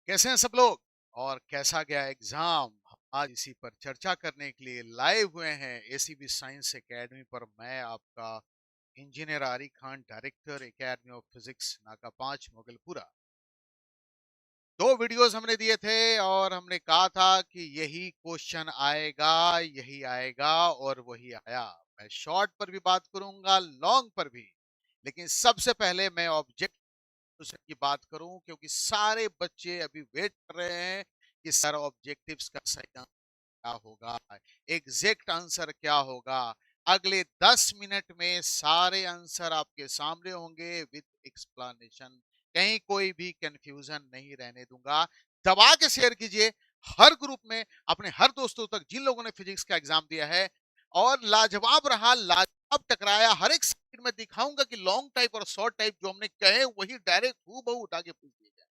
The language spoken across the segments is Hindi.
कैसे हैं सब लोग और कैसा गया एग्जाम। आज इसी पर चर्चा करने के लिए लाइव हुए हैं एसीबी साइंस एकेडमी पर। मैं आपका इंजीनियर आरी Khan, director academy of physics, नाका 5, मुगलपुरा। दो वीडियोस हमने दिए थे और हमने कहा था कि यही क्वेश्चन आएगा, यही आएगा, और वही आया। मैं शॉर्ट पर भी बात करूंगा, लॉन्ग पर भी, लेकिन सबसे पहले मैं ऑब्जेक्ट की बात करूं, क्योंकि सारे बच्चे अभी वेट कर रहे हैं कि सर ऑब्जेक्टिव्स का सही आंसर क्या होगा, एग्जैक्ट आंसर क्या होगा। अगले 10 मिनट में सारे आंसर आपके सामने होंगे विद एक्सप्लेनेशन। कहीं कोई भी कंफ्यूजन नहीं रहने दूंगा। दबा के शेयर कीजिए हर ग्रुप में अपने हर दोस्तों तक जिन लोगों ने फिजिक्स का एग्जाम दिया है और लाजवाब रहा, लाजवाब टकराया। हर एक स्लाइड में दिखाऊंगा कि लॉन्ग टाइप और शॉर्ट टाइप जो हमने कहे वही डायरेक्ट हूबहू उठा के पूछ दिया जाए,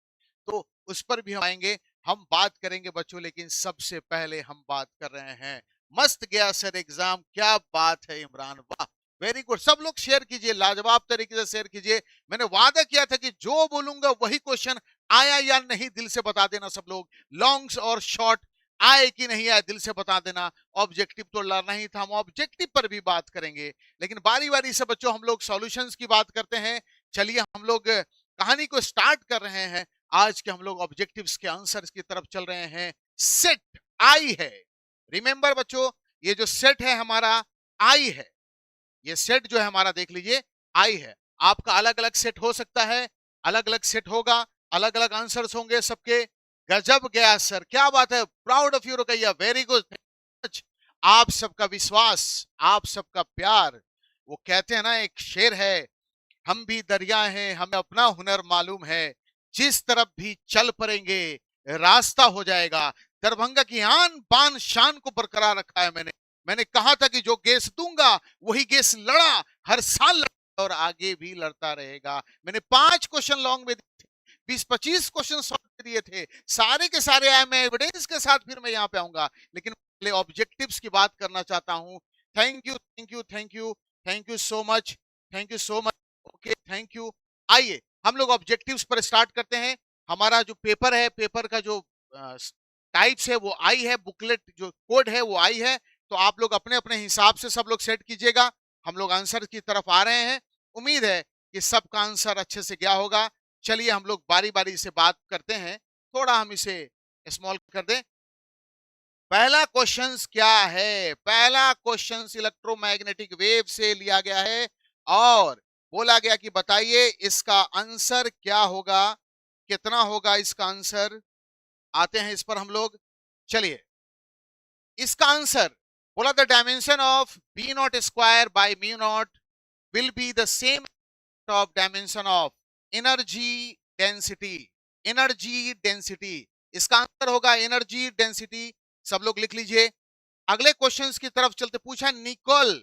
तो उस पर भी हम आएंगे, हम बात करेंगे बच्चों। लेकिन सबसे पहले हम बात कर रहे हैं, मस्त गया सर एग्जाम, क्या बात है इमरान, वाह, वेरी गुड। सब लोग शेयर कीजिए, लाजवाब तरीके से शेयर कीजिए। मैंने वादा किया था कि जो बोलूंगा वही क्वेश्चन आया या नहीं दिल से बता देना सब लोग। लॉन्ग और शॉर्ट आए कि नहीं आए दिल से बता देना। ऑब्जेक्टिव तो लड़ना ही था, हम ऑब्जेक्टिव पर भी बात करेंगे, लेकिन बारी बारी से बच्चों हम लोग सॉल्यूशंस की बात करते हैं। चलिए हम लोग कहानी को स्टार्ट कर रहे हैं। आज के हम लोग ऑब्जेक्टिव्स के आंसर्स की तरफ चल रहे हैं। सेट आई है, रिमेंबर बच्चों, ये जो सेट है हमारा आई है। ये सेट जो है हमारा देख लीजिए आई है। आपका अलग अलग सेट हो सकता है, अलग अलग सेट होगा, अलग अलग आंसर्स होंगे सबके। गजब गया सर, क्या बात है, proud of you Rukaiya, very good. आप सबका विश्वास, आप सबका प्यार, वो कहते हैं ना, एक शेर है, हम भी दरिया हैं, हमें अपना हुनर मालूम है, जिस तरफ भी चल पड़ेंगे रास्ता हो जाएगा। दरभंगा की आन बान शान को बरकरार रखा है मैंने। मैंने कहा था कि जो गैस दूंगा वही गैस लड़ा, हर साल लड़ा और आगे भी लड़ता रहेगा। मैंने 5 क्वेश्चन लॉन्ग में 20-25 क्वेश्चन सॉल्व कर दिए थे, सारे के सारे आए। मैं एविडेंस के साथ फिर मैं यहाँ पे आऊंगा, लेकिन पहले ऑब्जेक्टिव्स की बात करना चाहता हूँ। Thank you, thank you, thank you, thank you so much, thank you so much. Okay, thank you. आइए हम लोग ऑब्जेक्टिव्स पर स्टार्ट करते हैं। हमारा जो पेपर है, पेपर का जो टाइप्स है वो आई है, बुकलेट जो कोड है वो आई है। तो आप लोग अपने अपने हिसाब से सब लोग सेट कीजिएगा। हम लोग आंसर की तरफ आ रहे हैं। उम्मीद है कि सबका आंसर अच्छे से गया होगा। चलिए हम लोग बारी बारी से बात करते हैं। थोड़ा हम इसे स्मॉल कर दें। पहला क्वेश्चन क्या है? पहला क्वेश्चन इलेक्ट्रोमैग्नेटिक वेव से लिया गया है और बोला गया कि बताइए इसका आंसर क्या होगा, कितना होगा इसका आंसर। आते हैं इस पर हम लोग। चलिए इसका आंसर बोला, the dimension of B not square by mu not will be the same of dimension of energy density. Energy density, इसका आंसर होगा एनर्जी डेंसिटी। सब लोग लिख लीजिए। अगले क्वेश्चंस की तरफ चलते। पूछा निकल,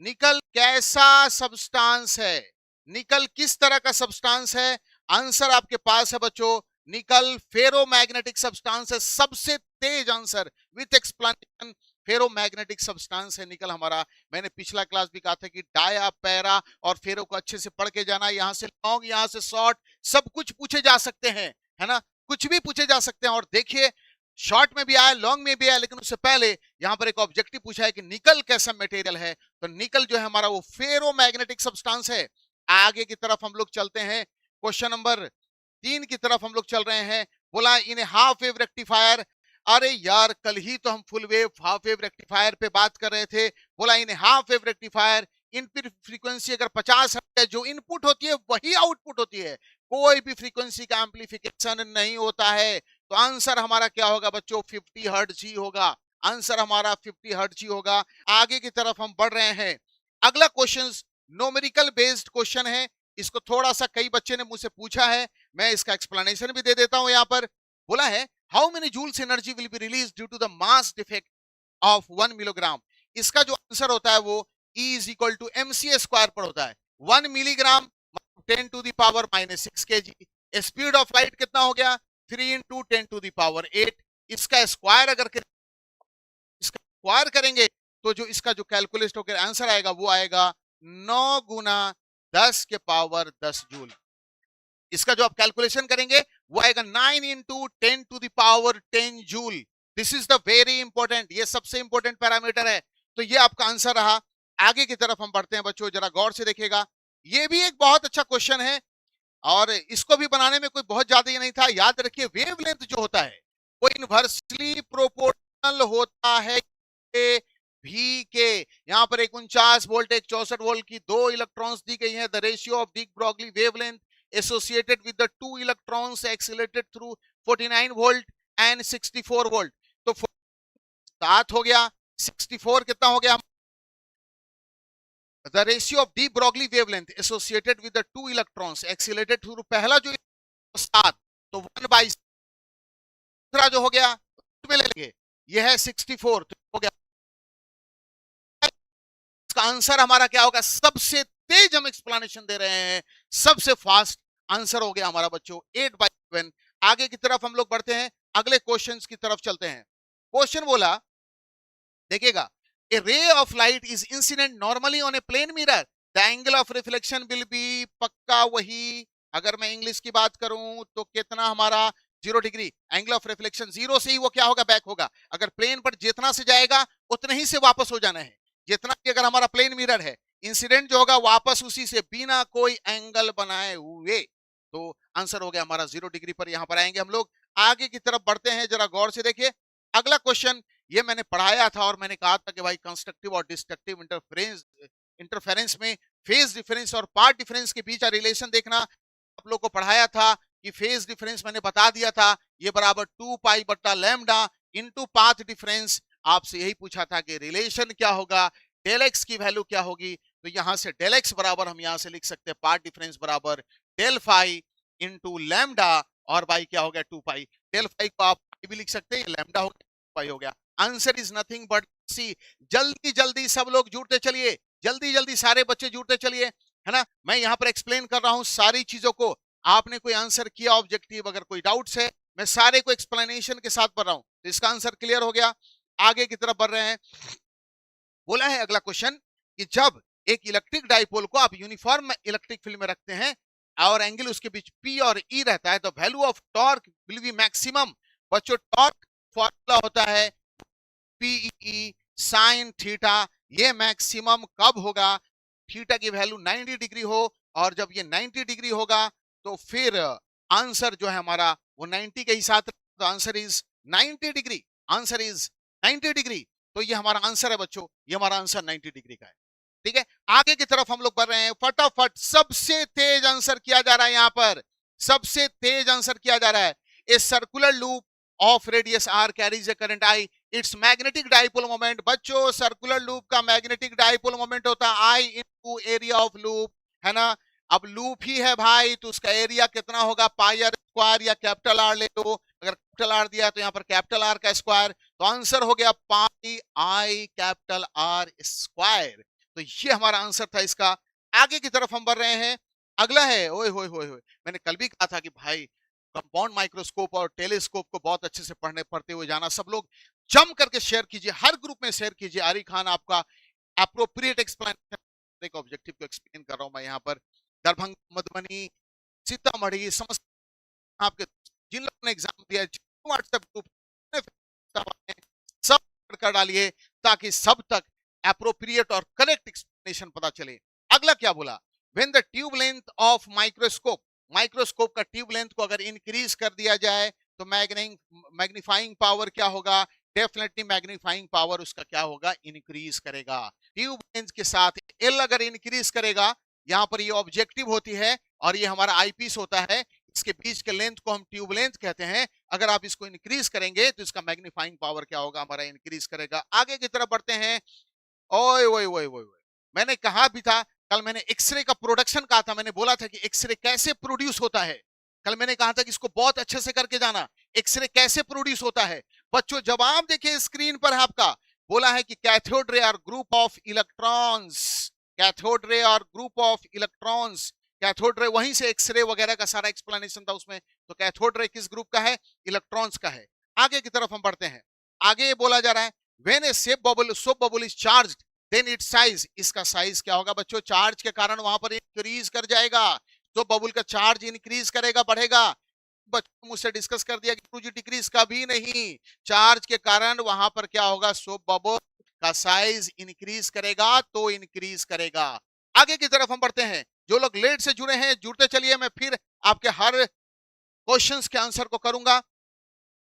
निकल कैसा सब्सटेंस है? निकल किस तरह का सब्सटेंस है? आंसर आपके पास है बच्चों, निकल फेरोमैग्नेटिक सब्सटेंस है। सबसे तेज answer with explanation, ferromagnetic substance है निकल हमारा। मैंने पिछला क्लास भी कहा था कि डाया, पैरा और फेरो को अच्छे से पढ़ के जाना। यहां से लॉन्ग, यहां से शॉर्ट, सब कुछ पूछे जा सकते हैं, है ना, कुछ भी पूछे जा सकते हैं। और देखिए शॉर्ट में भी आया, लॉन्ग में भी आया, लेकिन उससे पहले यहां पर एक ऑब्जेक्टिव पूछा है कि निकल कैसा मटेरियल है। तो निकल जो है हमारा वो फेरोमैग्नेटिक सब्सटेंस है। आगे की तरफ हम लोग चलते हैं। क्वेश्चन नंबर 3 की तरफ हम लोग चल रहे हैं। बोला इन हाफ वेव रेक्टिफायर। अरे यार, कल ही तो हम full wave half wave rectifier पे बात कर रहे थे। बोला in half wave rectifier input frequency अगर 50 हर्ट्ज है, जो इनपुट होती है वही आउटपुट होती है, कोई भी फ्रीक्वेंसी का एम्पलीफिकेशन नहीं होता है। तो आंसर हमारा क्या होगा बच्चों? 50 हर्ट्ज ही होगा। आंसर हमारा 50 हर्ट्ज ही होगा। आगे की तरफ हम बढ़ रहे हैं। अगला क्वेश्चन न्यूमेरिकल बेस्ड क्वेश्चन है। इसको थोड़ा सा कई बच्चे ने मुझसे पूछा है, मैं इसका एक्सप्लेनेशन भी दे देता हूं। यहां पर बोला है how many joules energy will be release due to the mass defect of 1 milligram. इसका जो आंसर होता है वो E is equal to mc square पर होता है। 1 milligram 10 to the power -6 kg। Speed of light कितना हो गया? 3 इंटू 10 टू द पावर 8। इसका स्क्वायर अगर इसका स्क्वायर करेंगे तो जो इसका जो कैलकुलेट होकर आंसर आएगा वो आएगा 9 गुना 10 के पावर 10 जूल। इसका जो आप कैलकुलेशन करेंगे वो आएगा 9 into 10⁻10 joule. This is the very important, ये सबसे इंपॉर्टेंट पैरामीटर है। तो ये आपका आंसर रहा। आगे की तरफ हम बढ़ते हैं बच्चों, जरा गौर से देखिएगा। ये भी एक बहुत अच्छा क्वेश्चन है और इसको भी बनाने में कोई बहुत ज्यादा ये नहीं था। याद रखिए वेवलेंथ जो होता है वो इनवर्सली प्रोपोर्शनल होता है भी के। यहाँ पर एक 49 वोल्ट एक 64 वोल्ट की दो इलेक्ट्रॉन्स दी गई है। The ratio of Dick Broglie wavelength associated with the two electrons accelerated through 49 volt and 64 volt. तो 7 हो गया, 64 कितना हो गया? The ratio of de Broglie wavelength associated with the two electrons accelerated through पहला जो 7, तो 1/, दूसरा जो हो गया में ले लेंगे, यह है 64, तो हो गया। इसका आंसर हमारा क्या होगा? सबसे तेज हम एक्सप्लेनेशन दे रहे हैं, सबसे फास्ट आंसर हो गया हमारा बच्चों 8/7। आगे की तरफ हम लोग बढ़ते हैं, अगले क्वेश्चंस की तरफ चलते हैं। क्वेश्चन बोला, देखिएगा, a ray of light is incident normally on a plane mirror, the angle of reflection will be, पक्का वही। अगर मैं इंग्लिश की बात करूं तो कितना हमारा 0 डिग्री, एंगल ऑफ रिफ्लेक्शन 0 से ही वो क्या होगा? बैक होगा। अगर प्लेन पर जितना से जाएगा उतने ही से वापस हो जाना है, जितना कि अगर हमारा प्लेन मिरर है, इंसिडेंट जो होगा वापस उसी से, बिना कोई एंगल बनाए हुए। तो आंसर हो गया हमारा 0 डिग्री पर। यहां पर आएंगे हम लोग, आगे की तरफ बढ़ते हैं, जरा गौर से देखिए। अगला क्वेश्चन ये मैंने पढ़ाया था और मैंने कहा था कि भाई कंस्ट्रक्टिव और डिस्ट्रक्टिव इंटरफेरेंस में फेज डिफरेंस और पार्ट डिफरेंस के बीच का रिलेशन देखना। आप लोग को पढ़ाया था कि फेज डिफरेंस मैंने बता दिया था, ये बराबर 2π/λ इनटू पाथ डिफरेंस। आपसे यही पूछा था कि रिलेशन क्या होगा, डेल एक्स की वैल्यू क्या होगी। तो यहां से डेल एक्स बराबर हम यहां से लिख सकते हैं पार्ट डिफरेंस बराबर डेल फाई इंटू लैम्डा, और बाई क्या हो गया 2π। डेल फाई को आप भी लिख सकते हैं, लैम्डा हो गया, हो गया। आंसर इज नथिंग बट सी। जल्दी जल्दी सब लोग जुड़ते चलिए, जल्दी जल्दी सारे बच्चे जुड़ते चलिए, है ना। मैं यहाँ पर एक्सप्लेन कर रहा हूँ सारी चीजों को। आपने कोई आंसर किया ऑब्जेक्टिव, अगर कोई डाउट्स है, मैं सारे को एक्सप्लेनेशन के साथ पढ़ रहा हूँ। तो इसका आंसर क्लियर हो गया। आगे की तरफ बढ़ रहे हैं। बोला है अगला क्वेश्चन कि जब एक इलेक्ट्रिक डाइपोल को आप यूनिफॉर्म इलेक्ट्रिक फील्ड में रखते हैं और एंगल उसके बीच P और E रहता है, तो value of torque will be maximum. बच्चों टॉर्क फॉर्मूला होता है PE साइन थीटा। ये मैक्सिमम कब होगा? थीटा की वैल्यू 90 डिग्री हो, और जब ये 90 डिग्री होगा तो फिर आंसर जो है हमारा वो 90 के हिसाब, तो answer is 90 degree. Answer is 90 degree. तो ये हमारा आंसर है बच्चों, ये हमारा आंसर 90 डिग्री का है। ठीक है, आगे की तरफ हम लोग बढ़ रहे हैं फटाफट। सबसे तेज आंसर किया जा रहा है यहां पर, सबसे तेज आंसर किया जा रहा है। A circular loop of radius r carries A current I, it's magnetic dipole moment. बच्चों सर्कुलर लूप का मैग्नेटिक डाइपोल मोमेंट होता है I into area of loop, है ना। अब लूप ही है भाई, तो उसका एरिया कितना होगा? पाई आर स्क्वायर, या कैपिटल आर ले लो। अगर कैपिटल आर दिया तो यहाँ पर कैपिटल आर का स्क्वायर, तो आंसर हो गया पाई आई कैपिटल आर स्क्वायर। तो ये हमारा आंसर था इसका। आगे की तरफ हम बढ़ रहे हैं। अगला है, ओए होए होए होए, मैंने कल भी कहा था कि भाई कंपाउंड माइक्रोस्कोप और टेलीस्कोप को बहुत अच्छे से पढ़ते हुए जाना। सब लोग जम करके शेयर कीजिए, हर ग्रुप में शेयर कीजिए। आरी खान आपका एप्रोप्रिएट एक्सप्लेनेशन, एक ऑब्जेक्टिव को एक्सप्लेन कर रहा हूं मैं यहाँ पर। दरभंगा, मधुबनी, सीतामढ़ी, समस्त आपके जिन लोगों ने एग्जाम दिया, व्हाट्सएप ग्रुप सब कर डालिए, ताकि सब तक एप्रोप्रिएट और करेक्ट एक्सप्लेनेशन पता चले। अगला क्या बोला? When the tube length of microscope, microscope का ट्यूब लेंथ को अगर इंक्रीज कर दिया जाए तो मैग्नीफाइंग पावर क्या होगा? डेफिनेटली मैग्नीफाइंग पावर उसका क्या होगा? इंक्रीज करेगा। ट्यूब लेंथ के साथ एल अगर इंक्रीज करेगा, यहाँ पर ये ऑब्जेक्टिव होती है और ये हमारा आईपीस होता है, इसके बीच के लेंथ को हम ट्यूब लेंथ कहते हैं। अगर आप इसको इंक्रीज करेंगे तो इसका मैग्नीफाइंग पावर क्या होगा? हमारा इंक्रीज करेगा। आगे की तरफ बढ़ते हैं। ओए ओए ओए ओए, मैंने कहा भी था कल, मैंने एक्सरे का प्रोडक्शन कहा था। मैंने बोला था कि एक्सरे कैसे प्रोड्यूस होता है। कल मैंने कहा था कि इसको बहुत अच्छे से करके जाना, एक्सरे कैसे प्रोड्यूस होता है। बच्चों जवाब देखिए स्क्रीन पर है आपका। बोला है कि cathode ray are group of electrons, cathode ray are group of electrons. Cathode ray, वहीं से एक्सरे वगैरह का सारा एक्सप्लेनेशन था उसमें। तो कैथोड रे किस ग्रुप का है? इलेक्ट्रॉन्स का है। आगे की तरफ हम बढ़ते हैं। आगे बोला जा रहा है when a soap bubble is charged then it size, इसका साइज क्या होगा बच्चों? चार्ज के कारण वहां पर इंक्रीज कर जाएगा। तो बबुल का चार्ज इंक्रीज करेगा, बढ़ेगा। बच्चों मुझसे डिस्कस कर दिया कि गुरु जी डिक्रीज का भी नहीं, चार्ज के कारण वहां पर क्या होगा, सोप बबल का साइज इंक्रीज करेगा तो इंक्रीज करेगा। आगे की तरफ हम बढ़ते हैं। जो लोग लेट से जुड़े हैं जुड़ते चलिए, मैं फिर आपके हर क्वेश्चंस के आंसर को करूंगा।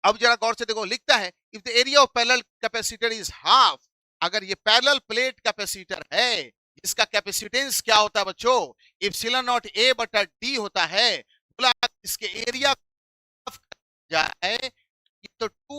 अब जरा गौर से देखो, लिखता है if the area of parallel capacitor is half, अगर ये पैरेलल प्लेट कैपेसिटर है, इसका कैपेसिटेंस क्या होता है बच्चों, इप्सिलॉन नॉट ए बटा डी होता है। बोला इसके एरिया जाए, ये तो टू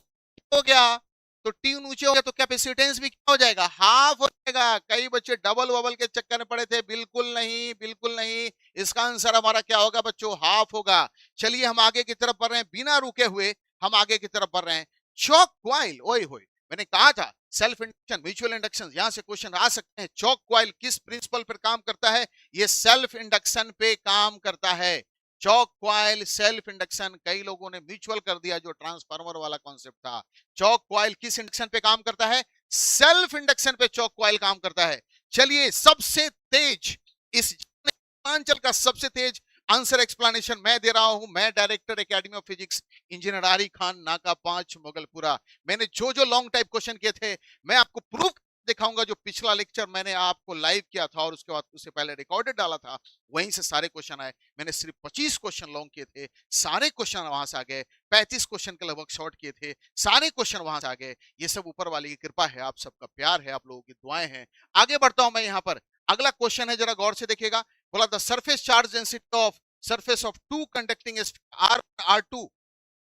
हो गया, तो टी ऊंचे हो गया तो कैपेसिटेंस भी क्या हो जाएगा, हाफ हो जाएगा। कई बच्चे डबल वबल के चक्कर में पड़े थे, बिल्कुल नहीं, बिल्कुल नहीं। इसका आंसर हमारा क्या होगा बच्चों, हाफ होगा। चलिए हम आगे की तरफ बढ़ रहे हैं, बिना रुके हुए हम आगे की तरफ बढ़ रहे हैं। चॉक क्वाइल, ओए होए, मैंने कहा था सेल्फ इंडक्शन म्यूचुअल इंडक्शन, यहां से क्वेश्चन आ सकते हैं। चॉक क्वाइल किस प्रिंसिपल पर काम करता है, ये सेल्फ इंडक्शन पे काम करता है। चॉक क्वाइल सेल्फ इंडक्शन, कई लोगों ने म्यूचुअल कर दिया जो ट्रांसफार्मर वाला कॉन्सेप्ट था। चॉक क्वाइल किस इंडक्शन पे काम करता है, सेल्फ इंडक्शन पे चॉक क्वाइल काम करता है। चलिए सबसे तेज, इस पूर्वांचल का सबसे तेज आंसर एक्सप्लेनेशन मैं दे रहा हूं, मैं director academy of physics engineer आरी खान, नाका 5 मोगलपुरा। मैंने जो जो लॉन्ग टाइप क्वेश्चन किए थे मैं आपको प्रूफ दिखाऊंगा। जो पिछला लेक्चर मैंने आपको लाइव किया था और उसके बाद उससे पहले रिकॉर्डेड डाला था, वहीं से सारे क्वेश्चन आए। मैंने सिर्फ 25 क्वेश्चन लॉन्ग किए थे, सारे क्वेश्चन वहां से आ गए। 35 क्वेश्चन के लगभग शॉर्ट किए थे, सारे क्वेश्चन वहां से आ गए। ये सब ऊपर वाली की कृपा है, आप सबका प्यार है, आप लोगों की दुआएं हैं। आगे बढ़ता हूं मैं यहाँ पर। अगला क्वेश्चन है, जरा गौर से देखिएगा। बोला the surface charge density of surface of two conducटिंग R1 R2,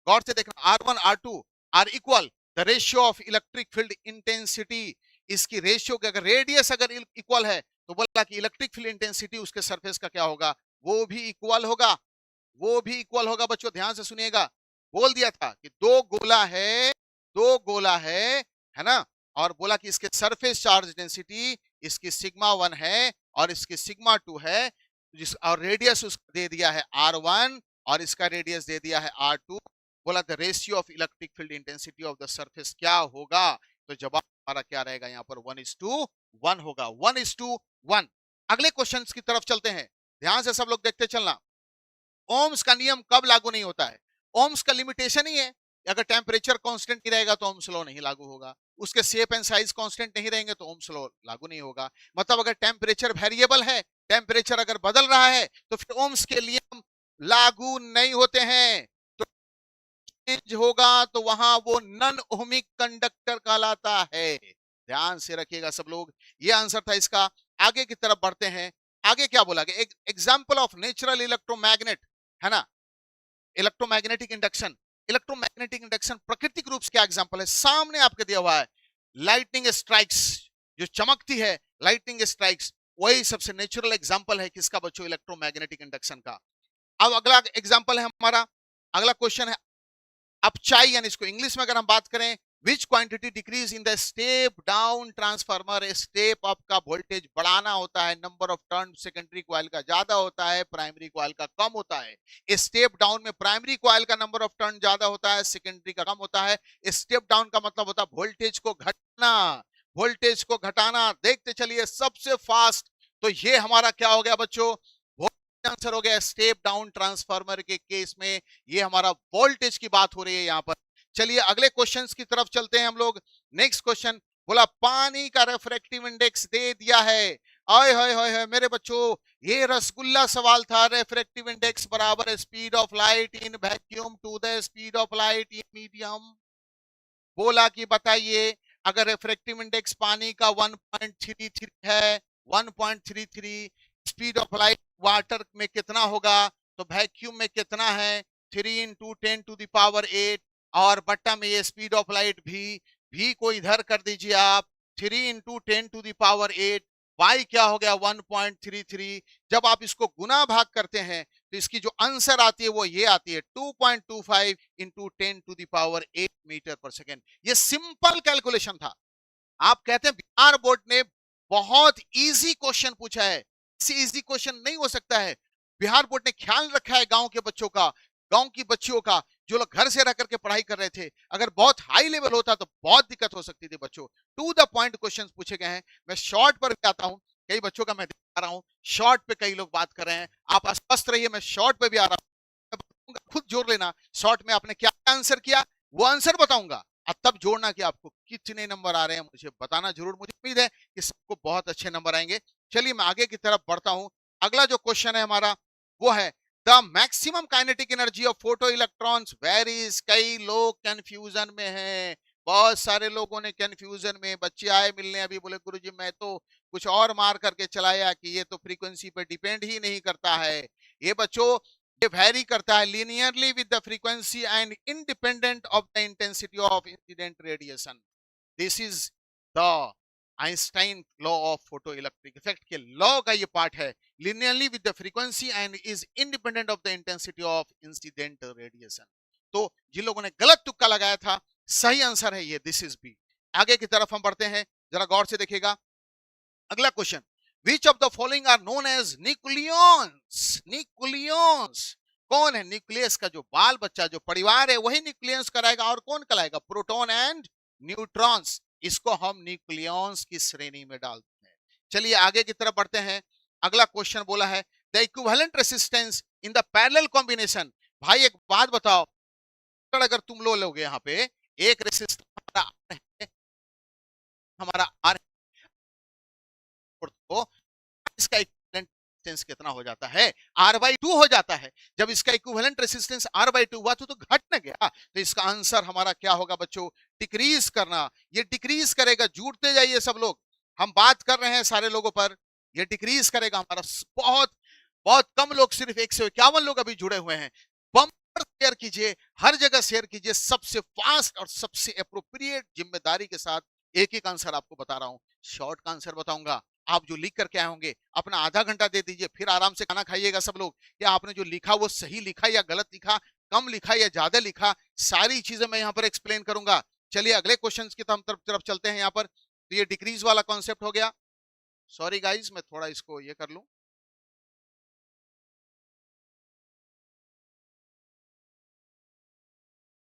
गौर से देखना, R1 R2 are equal the ratio of electric field intensity. इसकी रेशियो के अगर रेडियस अगर इक्वल है तो बोला कि इलेक्ट्रिक फील्ड इंटेंसिटी उसके सरफेस का क्या होगा, वो भी इक्वल होगा, वो भी इक्वल होगा। बच्चों ध्यान से सुनिएगा, बोल दिया था कि दो गोला है, दो गोला है ना, और बोला कि इसके सरफेस चार्ज डेंसिटी इसकी सिग्मा 1 है और इसकी सिग्मा 2 है, जिस और रेडियस उसका दे दिया है R1 और इसका रेडियस दे दिया है R2। बोला the ratio of electric field intensity of the surface क्या होगा, तो जवाब हमारा क्या रहेगा यहाँ पर, 1:1 होगा, 1:1। अगले क्वेश्चन की तरफ चलते हैं, ध्यान से सब लोग देखते चलना। ओम्स का नियम कब लागू नहीं होता है, ओम्स का लिमिटेशन ही है, अगर टेम्परेचर कांस्टेंट नहीं रहेगा तो ओम्स लॉ नहीं लागू होगा, उसके शेप एंड साइज कांस्टेंट नहीं रहेंगे तो ओम्स लॉ लागू नहीं होगा। मतलब अगर टेम्परेचर वेरिएबल है, टेम्परेचर अगर बदल रहा है तो फिर ओम्स के नियम लागू नहीं होते हैं। तो चेंज होगा तो वहां वो नॉन ओमिक कंडक्टर कहलाता है। ध्यान से रखिएगा सब लोग, ये आंसर था इसका। आगे की तरफ बढ़ते हैं। आगे क्या बोला गया, एक एग्जांपल ऑफ नेचुरल इलेक्ट्रोमैग्नेट है ना, इलेक्ट्रोमैग्नेटिक इंडक्शन। इलेक्ट्रोमैग्नेटिक इंडक्शन प्राकृतिक रूप से क्या एग्जांपल है, सामने आपके दिया हुआ है, लाइटनिंग स्ट्राइक्स, जो चमकती है लाइटनिंग स्ट्राइक्स, वही सबसे नेचुरल एग्जांपल है किसका बच्चों, इलेक्ट्रोमैग्नेटिक इंडक्शन का। अब अगला एग्जांपल है हमारा, अगला क्वेश्चन है अपचाई, यानी इसको इंग्लिश में अगर हम बात करें, विच quantity decrease in the step down transformer. Step up का वोल्टेज बढ़ाना होता है, number of turn secondary coil का ज्यादा होता है, प्राइमरी कॉइल का कम होता है। स्टेप डाउन में प्राइमरी कॉइल का नंबर ऑफ टर्न ज्यादा होता है, सेकेंडरी का कम होता है। स्टेप डाउन का मतलब होता है वोल्टेज को घटाना, वोल्टेज को घटाना। देखते चलिए सबसे फास्ट, तो ये हमारा क्या हो गया बच्चों, आंसर हो गया स्टेप डाउन ट्रांसफार्मर के केस में, ये हमारा वोल्टेज की बात हो रही है यहां पर। चलिए अगले क्वेश्चंस की तरफ चलते हैं हम लोग। नेक्स्ट क्वेश्चन बोला पानी का रेफ्रेक्टिव इंडेक्स दे दिया है। आय हाय हाय हाय मेरे बच्चों, ये रसगुल्ला सवाल था। रेफ्रेक्टिव इंडेक्स बराबर speed of light in vacuum to the speed of light in medium. बोला कि बताइए अगर रेफ्रेक्टिव इंडेक्स पानी का 1.33 है, 1.33, स्पीड ऑफ लाइट वाटर में कितना होगा, तो वैक्यूम में कितना है, 3 × 10⁸, और बट्टा में ये स्पीड ऑफ लाइट भी को इधर कर दीजिए आप, 3 × 10⁸, y क्या हो गया 1.33। जब आप इसको गुना भाग करते हैं तो इसकी जो आंसर आती है वो ये आती है 2.25 × 10⁸ मीटर पर सेकेंड। ये सिंपल कैलकुलेशन था। आप कहते हैं बिहार बोर्ड ने बहुत इजी क्वेश्चन पूछा है, इजी क्वेश्चन नहीं हो सकता है। बिहार बोर्ड ने ख्याल रखा है गांव के बच्चों का, गांव की बच्चियों का, जो लोग घर से रह करके पढ़ाई कर रहे थे। अगर बहुत हाई लेवल होता तो बहुत दिक्कत हो सकती थी बच्चों। टू द पॉइंट क्वेश्चंस पूछे गए हैं। मैं शॉर्ट पर भी आता हूं, कई बच्चों का मैं दिखा रहा हूं, शॉर्ट पे कई लोग बात कर रहे हैं। आप अस्वस्थ रहिए, मैं शॉर्ट पे भी आ रहा खुद जोड़ लेना शॉर्ट में आपने क्या आंसर किया वो आंसर बताऊंगा और तब जोड़ना कि आपको कितने नंबर आ रहे हैं मुझे बताना जरूर। मुझे उम्मीद है कि सबको बहुत अच्छे नंबर आएंगे। चलिए मैं आगे की तरफ बढ़ता हूं। अगला जो क्वेश्चन है हमारा वो है the maximum kinetic energy of photo electrons varies. कई लोग कंफ्यूजन में हैं, बहुत सारे लोगों ने कंफ्यूजन में, बच्चे आए मिलने अभी बोले गुरुजी मैं तो कुछ और मार करके चलाया कि ये तो फ्रीक्वेंसी पर डिपेंड ही नहीं करता है। ये बच्चों ये वेरी करता है linearly with the frequency and independent of the intensity of incident radiation. This is the Einstein law of photo electric effect के लॉ का ये पार्ट है, linearly with the frequency and is independent of the intensity of incident radiation। तो जिन लोगों ने गलत तुक्का लगाया था सही आंसर है ये, दिस इज बी। आगे की तरफ हम बढ़ते हैं, जरा गौर से देखिएगा अगला question. Which of the following are known as nucleons. Nucleons कौन है? न्यूक्लियस का जो बाल बच्चा जो परिवार है वही न्यूक्लियंस कराएगा, और कौन कराएगा? Proton and neutrons. इसको हम न्यूक्लियंस की श्रेणी में डालते हैं। चलिए आगे की तरफ बढ़ते हैं। अगला क्वेश्चन बोला है the equivalent resistance in the parallel combination. भाई एक बात बताओ, अगर तुम लोगे यहाँ पे एक रेसिस्टेंस हमारा R है, हमारा R तो इसका इक्विवेलेंट रेसिस्टेंस कितना हो जाता है? R/2 हो जाता है। जब इसका इक्विवेलेंट रेसिस्टेंस R/2 हुआ तो घट न गया। तो इसका आंसर हमारा क्या होगा बच्चों? डिक्रीज करना। ये डिक्रीज करेगा, जुड़ते जाइए सब लोग, हम बात कर रहे हैं सारे लोगों पर। ये डिक्रीज करेगा हमारा। बहुत बहुत कम लोग, सिर्फ 151 लोग अभी जुड़े हुए हैं। बम्पर शेयर कीजिए, हर जगह शेयर कीजिए, सबसे फास्ट और सबसे अप्रोप्रिएट जिम्मेदारी के साथ एक एक आंसर आपको बता रहा हूं। शॉर्ट का आंसर बताऊंगा, आप जो लिख करके आए होंगे अपना आधा घंटा दे दीजिए, फिर आराम से खाना खाइएगा सब लोग। क्या आपने जो लिखा वो सही लिखा या गलत लिखा, कम लिखा या ज्यादा लिखा, सारी चीजें मैं यहाँ पर एक्सप्लेन करूंगा। चलिए अगले क्वेश्चन की तरफ चलते हैं। यहाँ पर तो ये डिक्रीज वाला कॉन्सेप्ट हो गया। सॉरी गाइज, मैं थोड़ा इसको ये कर लूं।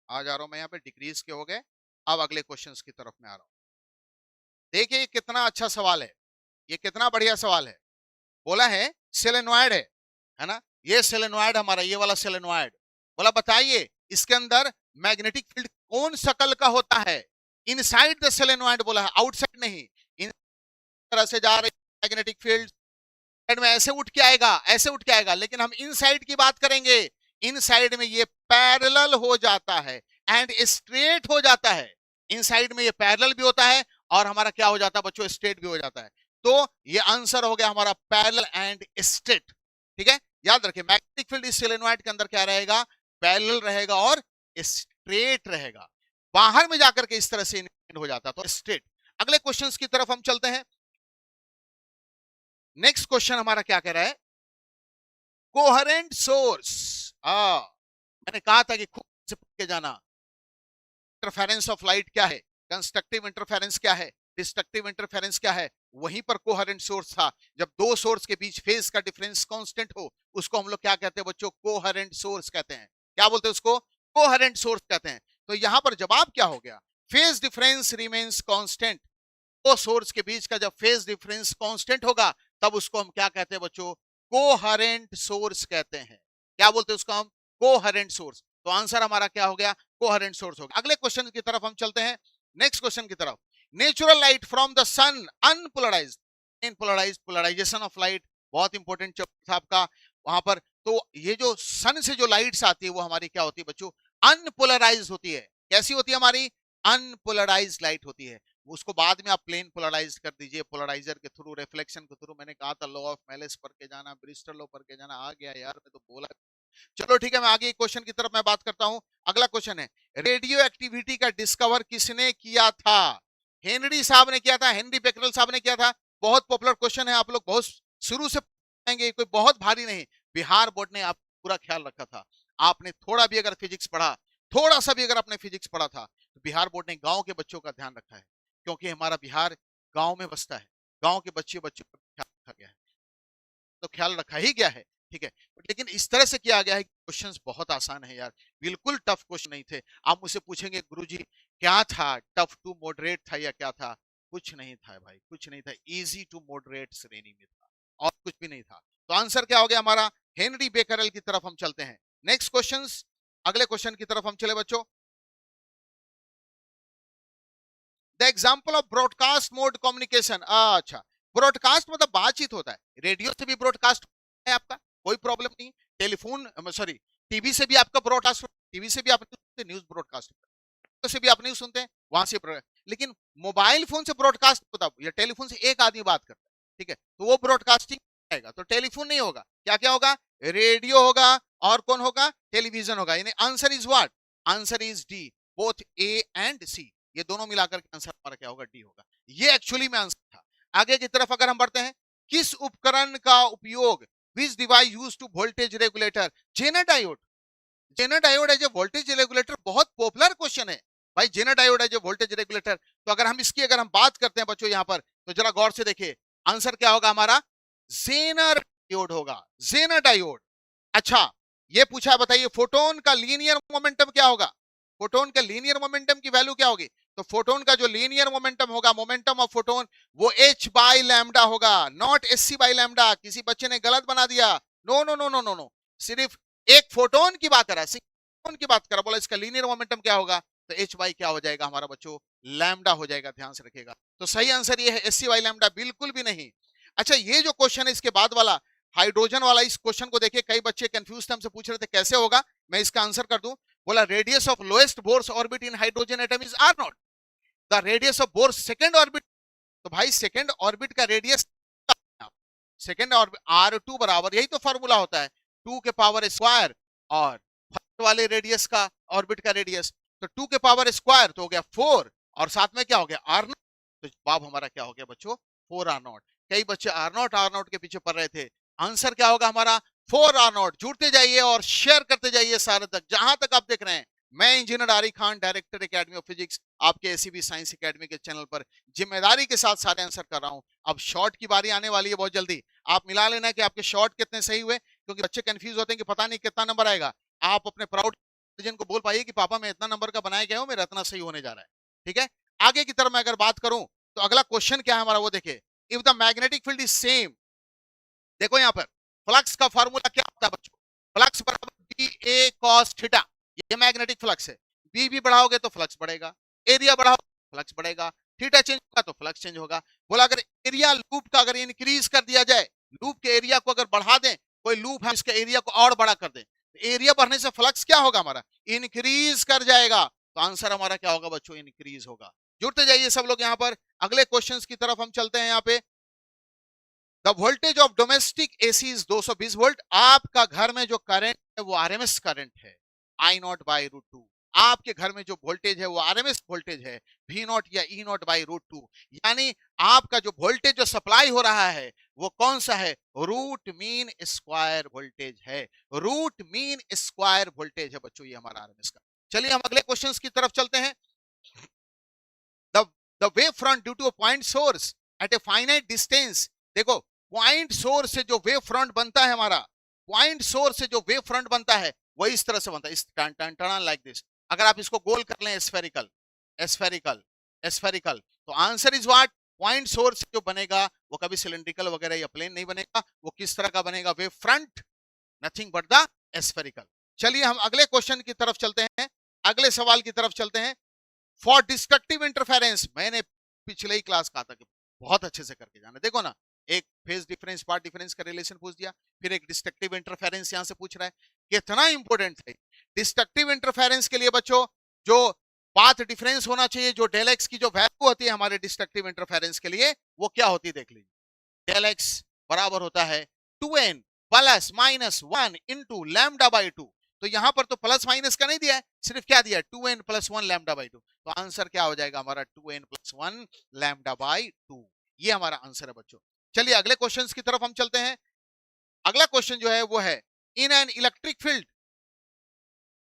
आ जा रहा हूं मैं यहाँ पे, डिक्रीज के हो गए। अब अगले क्वेश्चंस की तरफ में आ रहा हूं। देखिए ये कितना अच्छा सवाल है, ये कितना बढ़िया सवाल है। बोला है सेलेनॉइड है ना, ये सेलेनॉइड हमारा, ये वाला सेलेनॉइड। बोला बताइए इसके अंदर मैग्नेटिक फील्ड कौन शकल का होता है? इनसाइड द सेलेनॉइड बोला है, आउटसाइड नहीं। इन तरह से जा रही मैग्नेटिक फील्ड में ऐसे उठ के आएगा, ऐसे उठ के आएगा, लेकिन हम इनसाइड की बात करेंगे। इनसाइड में ये पैरेलल हो जाता है एंड स्ट्रेट हो जाता है। इनसाइड में ये पैरेलल भी होता है और हमारा क्या हो जाता है बच्चों? स्ट्रेट भी हो जाता है। तो ये आंसर हो गया हमारा पैरेलल एंड स्ट्रेट। ठीक है, याद रखिए मैग्नेटिक फील्ड इस सोलेनॉइड के अंदर क्या रहेगा? पैरेलल रहेगा और स्ट्रेट रहेगा। बाहर में जाकर के इस तरह से हो जाता तो स्ट्रेट। अगले क्वेश्चंस की तरफ हम चलते हैं। नेक्स्ट क्वेश्चन हमारा क्या कह रहा है? Coherent source. मैंने कहा था कि खुद से पूछ के जाना। इंटरफेरेंस ऑफ लाइट क्या है, कंस्ट्रक्टिव इंटरफेरेंस क्या है, डिस्ट्रक्टिव इंटरफेरेंस क्या है, वहीं पर कोहेरेंट सोर्स था। जब दो सोर्स के बीच फेज का डिफरेंस कांस्टेंट हो उसको हम लोग क्या कहते हैं बच्चों? कोहेरेंट सोर्स कहते हैं। क्या बोलते हैं उसको? कोहेरेंट सोर्स कहते हैं। तो यहां पर जवाब क्या हो गया? Phase difference remains constant. दो सोर्स के बीच का जब फेज डिफरेंस कांस्टेंट होगा तब उसको हम क्या कहते हैं बच्चों? कोहेरेंट सोर्स कहते हैं। क्या बोलते हैं उसको हम? Coherent source. तो आंसर हमारा क्या हो गया? कोहेरेंट सोर्स हो गया। अगले क्वेश्चन की तरफ हम चलते हैं, नेक्स्ट क्वेश्चन की तरफ। Natural light from the sun unpolarized, inpolarized, polarization of light बहुत इंपॉर्टेंट चैप्टर था आपका वहां पर। तो ये जो सन से जो लाइट्स आती है वो हमारी क्या होती है बच्चों? अनपोलराइज्ड होती है। कैसी होती है हमारी? अनपोलराइज्ड लाइट होती है। उसको बाद में आप प्लेन पोलराइज कर दीजिए पोलराइजर के थ्रू, रिफ्लेक्शन के थ्रू। मैंने कहा था लॉ ऑफ मेलिस पढ़ के जाना, ब्रिस्टल लॉ पढ़ के जाना, आ गया यार, मैं तो बोला। चलो ठीक है, मैं आगे क्वेश्चन की तरफ मैं बात करता हूं। अगला क्वेश्चन है रेडियो एक्टिविटी का डिस्कवर किसने किया था? हेनरी साहब ने किया था, हेनरी बेकरल साहब ने किया था। बहुत पॉपुलर क्वेश्चन है, आप लोग बहुत शुरू से पढ़ेंगे, कोई बहुत भारी नहीं। बिहार बोर्ड ने आप पूरा ख्याल रखा था। आपने थोड़ा भी अगर फिजिक्स पढ़ा, थोड़ा सा भी अगर आपने फिजिक्स पढ़ा था, तो बिहार बोर्ड ने गांव के बच्चों का ध्यान रखा है, क्योंकि हमारा बिहार गांव में बसता है। गांव के बच्चों पर ख्याल रखा गया है, तो ख्याल रखा ही गया है। ठीक है, लेकिन इस तरह से किया गया है कि क्वेश्चंस बहुत आसान है यार, बिल्कुल टफ क्वेश्चन नहीं थे। आप मुझसे पूछेंगे गुरुजी क्या था, टफ टू मॉडरेट था या क्या था? कुछ नहीं था भाई, कुछ नहीं था, इजी टू मॉडरेट श्रेणी में था और कुछ भी नहीं था। तो आंसर क्या हो गया हमारा? हेनरी बेकरल की तरफ हम चलते हैं। नेक्स्ट क्वेश्चन, अगले क्वेश्चन की तरफ हम चले बच्चों। The example of broadcast mode communication. अच्छा, ब्रॉडकास्ट मतलब बातचीत होता है, रेडियो से भी ब्रॉडकास्ट है आपका, कोई प्रॉब्लम नहीं। टेलीफोन सॉरी टीवी से भी आपका ब्रॉडकास्ट, टीवी से भी आप न्यूज ब्रॉडकास्ट से भी आप नहीं सुनते हैं वहां से, लेकिन मोबाइल फोन से ब्रॉडकास्ट होता है या टेलीफोन से एक आदमी बात करता है, ठीक है, तो वो ब्रॉडकास्टिंग आएगा, तो टेलीफोन नहीं होगा, क्या क्या होगा, रेडियो होगा, और कौन होगा, टेलीविजन होगा। यानी answer is what, answer is D, both A and C, ये दोनों मिलाकर के आंसर हमारा क्या होगा, डी होगा। ये एक्चुअली में आंसर था। आगे की तरफ अगर हम बढ़ते हैं, किस उपकरण का उपयोग, which device use to voltage regulator, zener diode. Zener diode as a voltage regulator, बहुत पॉपुलर क्वेश्चन है भाई, zener diode as a voltage regulator. तो अगर हम इसकी अगर हम बात करते हैं बच्चों यहां पर, तो जरा गौर से देखिए, आंसर क्या होगा हमारा, जेनर डायोड होगा, जेनर डायोड। अच्छा, ये पूछा है, बताइए फोटोन का लीनियर मोमेंटम क्या होगा, फोटोन का लीनियर मोमेंटम की वैल्यू क्या होगी, तो फोटोन का जो लीनियर मोमेंटम होगा, मोमेंटम ऑफ फोटोन, वो h बाई लैम्डा होगा, नॉट sc बाई लैम्डा। किसी बच्चे ने गलत बना दिया, no no no no no no, सिर्फ एक फोटोन की बात कर रहा है, फोटोन की बात कर रहा, बोला इसका लीनियर मोमेंटम क्या होगा, तो h बाई क्या हो जाएगा हमारा बच्चों, लैम्डा हो जाएगा, ध्यान से रखिएगा। तो सही आंसर ये है sc बाई लैम्डा, बिल्कुल भी नहीं। अच्छा, ये जो क्वेश्चन है इसके बाद वाला हाइड्रोजन वाला, इस क्वेश्चन को देखिए, कई बच्चे कंफ्यूज थे, हमसे पूछ रहे थे कैसे होगा, मैं इसका आंसर कर दूं। बोला radius of lowest Bohr's orbit in hydrogen atom is R not, the radius of Bohr's second orbit. तो भाई सेकंड ऑर्बिट का रेडियस, सेकंड ऑर्बिट R2 बराबर, यही तो फॉर्मूला होता है, 2 के पावर स्क्वायर और फर्स्ट वाले रेडियस का, ऑर्बिट का रेडियस, तो 2 के पावर स्क्वायर तो हो गया 4, और साथ में क्या हो गया R0, तो जवाब हमारा क्या हो गया बच्चों, 4R0। कई बच्चे R0 के पीछे पड़ रहे थे, आंसर क्या होगा हमारा, 4R0। जुड़ते जाइए और शेयर करते जाइए सारे तक, जहां तक आप देख रहे हैं। मैं engineer Arif Khan, director academy of physics, आपके एसीबी साइंस एकेडमी के चैनल पर जिम्मेदारी के साथ सारे आंसर कर रहा हूं। अब शॉर्ट की बारी आने वाली है बहुत जल्दी, आप मिला लेना कि आपके शॉर्ट कितने सही हुए, क्योंकि बच्चे कंफ्यूज होते हैं कि पता नहीं कितना नंबर आएगा। आप अपने प्राउड गार्जियन को बोल पाइए कि पापा मैं इतना नंबर का बनाया गया हूं, मेरा इतना सही होने जा रहा है, ठीक है। आगे की तरफ मैं अगर बात करूं, तो अगला क्वेश्चन क्या है हमारा, वो देखिए, if the magnetic field is same, देखो यहां पर फ्लक्स का फार्मूला क्या होता है बच्चों, फ्लक्स बराबर बी ए कॉस थीटा, ये मैग्नेटिक फ्लक्स है। बी भी बढ़ाओगे तो फ्लक्स बढ़ेगा, एरिया बढ़ाओ फ्लक्स बढ़ेगा, थीटा चेंज होगा तो फ्लक्स चेंज होगा। बोला अगर एरिया लूप का अगर इंक्रीज कर दिया जाए, लूप के एरिया को अगर बढ़ा दें, कोई लूप है इसके एरिया को और बड़ा कर दें, तो एरिया बढ़ने से फ्लक्स क्या होगा हमारा, इंक्रीज कर जाएगा, तो आंसर हमारा क्या होगा बच्चों, इंक्रीज होगा। जुड़ते जाइए सब लोग यहां पर, अगले क्वेश्चन की तरफ हम चलते हैं। यहाँ पे the voltage of domestic AC is 220 volt, आपका घर में जो करंट है वो आरएमएस करंट है, आई नॉट बाई रूट टू। आपके घर में जो वोल्टेज है वो आरएमएस वोल्टेज है, वी नॉट या ई नॉट बाई रूट टू। यानी आपका जो वोल्टेज जो सप्लाई हो रहा है वो कौन सा है, रूट मीन स्क्वायर वोल्टेज है, रूट मीन स्क्वायर वोल्टेज है बच्चों, ये हमारा आरएमएस का। चलिए हम अगले क्वेश्चन की तरफ चलते हैं। The wave front due to a point source at a finite distance, देखो पॉइंट सोर्स से जो वेव फ्रंट बनता है हमारा, पॉइंट सोर्स से जो वेव फ्रंट बनता है वो इस तरह से बनता है, इस टन लाइक दिस। अगर आप इसको गोल कर लें, स्फेरिकल स्फेरिकल स्फेरिकल, तो answer is what, point source जो बनेगा वो कभी सिलेंड्रिकल वगैरह या प्लेन नहीं बनेगा, वो किस तरह का बनेगा, wave front, nothing but the spherical. चलिए हम अगले क्वेश्चन की तरफ चलते हैं, अगले सवाल की तरफ चलते हैं। फॉर डिस्ट्रक्टिव इंटरफेरेंस, मैंने पिछले ही क्लास कहा था कि बहुत अच्छे से करके जाना, देखो ना, एक फेज डिफरेंस पार्ट डिफरेंस का रिलेशन पूछ दिया, फिर एक डिस्ट्रक्टिव इंटरफेरेंस यहां से पूछ रहा है, कितना इंपॉर्टेंट है। डिस्ट्रक्टिव इंटरफेरेंस के लिए बच्चों जो पाथ डिफरेंस होना चाहिए, जो डेल एक्स की जो वैल्यू होती है हमारे डिस्ट्रक्टिव इंटरफेरेंस के लिए, वो क्या होती है देख लीजिए, डेल एक्स बराबर होता है 2n plus minus 1 into lambda by 2। तो यहां पर तो प्लस माइनस का नहीं दिया है, सिर्फ क्या दिया है, 2n प्लस 1 लैम्डा बाई 2। तो आंसर क्या हो जाएगा हमारा, 2n प्लस 1 लैम्डा बाई 2, ये हमारा आंसर है बच्चों। चलिए अगले क्वेश्चन की तरफ हम चलते हैं। अगला क्वेश्चन जो है वो है, in an electric field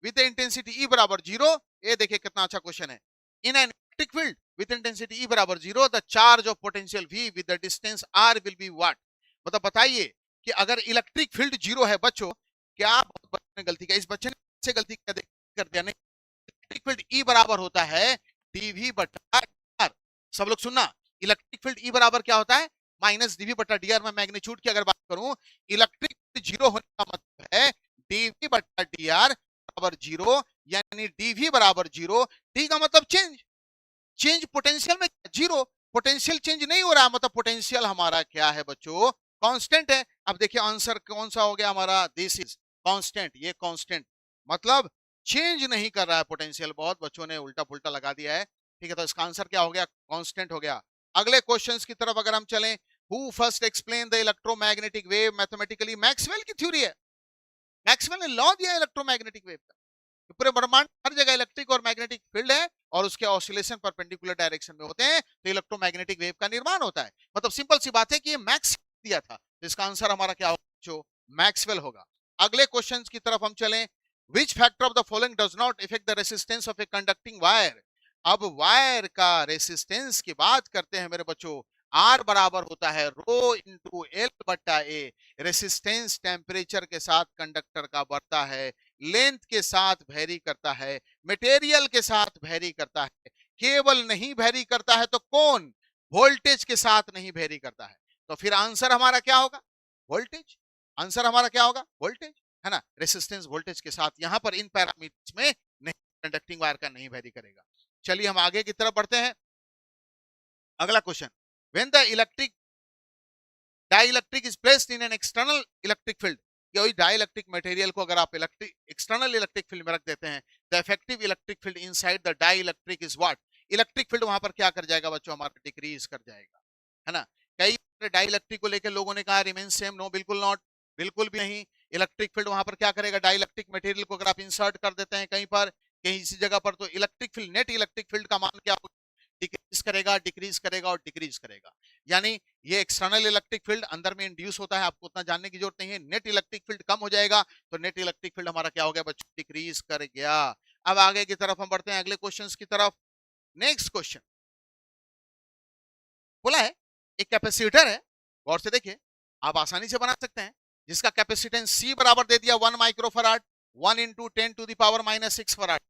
with intensity ई बराबर 0, ये देखिए कितना अच्छा क्वेश्चन है। In an electric field with intensity ई बराबर 0, the charge of potential v with the distance r will be what. मतलब बताइए कि अगर इलेक्ट्रिक फील्ड 0 है बच्चों, क्या बच्चे ने गलती किया, इस बच्चे ने से गलती कर दिया, नहीं, इलेक्ट्रिक फील्ड ई बराबर होता है dv बटा r। सब लोग सुनना, इलेक्ट्रिक फील्ड ई बराबर क्या होता है, माइनस dv बटा dr। मैं मैग्नीट्यूड की अगर बात करूं, इलेक्ट्रिक फील्ड 0 होने का मतलब है डीवी बटा डी आर बराबर 0, यानी डीवी बराबर 0। डी का मतलब चेंज, चेंज पोटेंशियल में जीरो, पोटेंशियल चेंज नहीं हो रहा, मतलब पोटेंशियल हमारा क्या है बच्चों, कांस्टेंट है। अब देखिए आंसर कौन सा हो गया हमारा, दिस इज कांस्टेंट, ये कांस्टेंट मतलब चेंज नहीं कर रहा है पोटेंशियल। बहुत बच्चों ने उल्टा पुल्टा लगा दिया है, ठीक है, तो इसका आंसर क्या हो गया, कांस्टेंट हो गया। अगले क्वेश्चंस की तरफ अगर हम चलें, who first explain the electromagnetic wave mathematically, Maxwell की थ्योरी है, मैक्सवेल ने लॉ दिया इलेक्ट्रोमैग्नेटिक वेव का। पूरे ब्रह्मांड हर जगह इलेक्ट्रिक और मैग्नेटिक फील्ड है और उसके ऑसिलेशन परपेंडिकुलर डायरेक्शन में होते हैं, तो इलेक्ट्रोमैग्नेटिक वेव का निर्माण होता है। मतलब सिंपल सी बात है कि ये मैक्स दिया था, तो इसका आंसर हमारा क्या होगा, जो मैक्सवेल होगा। अगले क्वेश्चंस की तरफ हम चलें, which factor of the following does not effect the resistance of a conducting wire. अब वायर का रेसिस्टेंस की बात करते हैं मेरे बच्चों, आर बराबर होता है रो इंटू एल बट्टा ए। रेसिस्टेंस टेम्परेचर के साथ कंडक्टर का बढ़ता है, लेंथ के साथ वेरी करता है, मटेरियल के साथ वेरी करता है, केवल नहीं वेरी करता है तो कौन, वोल्टेज के साथ नहीं वेरी करता है। तो फिर आंसर हमारा क्या होगा, वोल्टेज। आंसर हमारा क्या होगा, वोल्टेज, है ना। रेसिस्टेंस वोल्टेज के साथ, यहां पर इन पैरामीटर्स में नहीं, कंडक्टिंग वायर का नहीं वेरी करेगा। चलिए हम आगे की तरफ बढ़ते हैं। अगला question, when the electric dielectric is placed in an external electric field, ये डाइलेक्ट्रिक मटेरियल को अगर आप इलेक्ट्रिक एक्सटर्नल इलेक्ट्रिक फील्ड में रख देते हैं, the effective electric field inside the dielectric is what, electric field वहां पर क्या कर जाएगा बच्चों, हमारा डिक्रीज कर जाएगा, है ना। कई डाइलेक्ट्रिक को लेकर लोगों ने कहा रिमेन सेम, नो बिल्कुल नॉट, बिल्कुल भी नहीं। इलेक्ट्रिक फील्ड वहां पर क्या करेगा, डाइलेक्ट्रिक मटेरियल को अगर आप इंसर्ट कर देते हैं कहीं पर, कहीं इसी जगह पर, तो electric field, net electric field का मान क्या होगा, डिक्रीज करेगा, डिक्रीज करेगा और डिक्रीज करेगा। यानी ये एक्सटर्नल इलेक्ट्रिक फील्ड अंदर में इंड्यूस होता है, आपको उतना जानने की जरूरत नहीं है। नेट इलेक्ट्रिक फील्ड कम हो जाएगा, तो नेट इलेक्ट्रिक फील्ड हमारा क्या हो गया बच्चों, डिक्रीज कर गया। अब आगे की तरफ हम बढ़ते हैं अगले क्वेश्चंस की तरफ। नेक्स्ट क्वेश्चन बोला है, एक कैपेसिटर है, गौर से देखिए, आप आसानी से बना सकते हैं, जिसका कैपेसिटेंस सी बराबर दे दिया 1 microfarad, 1 into 10 to the power minus 6 farad,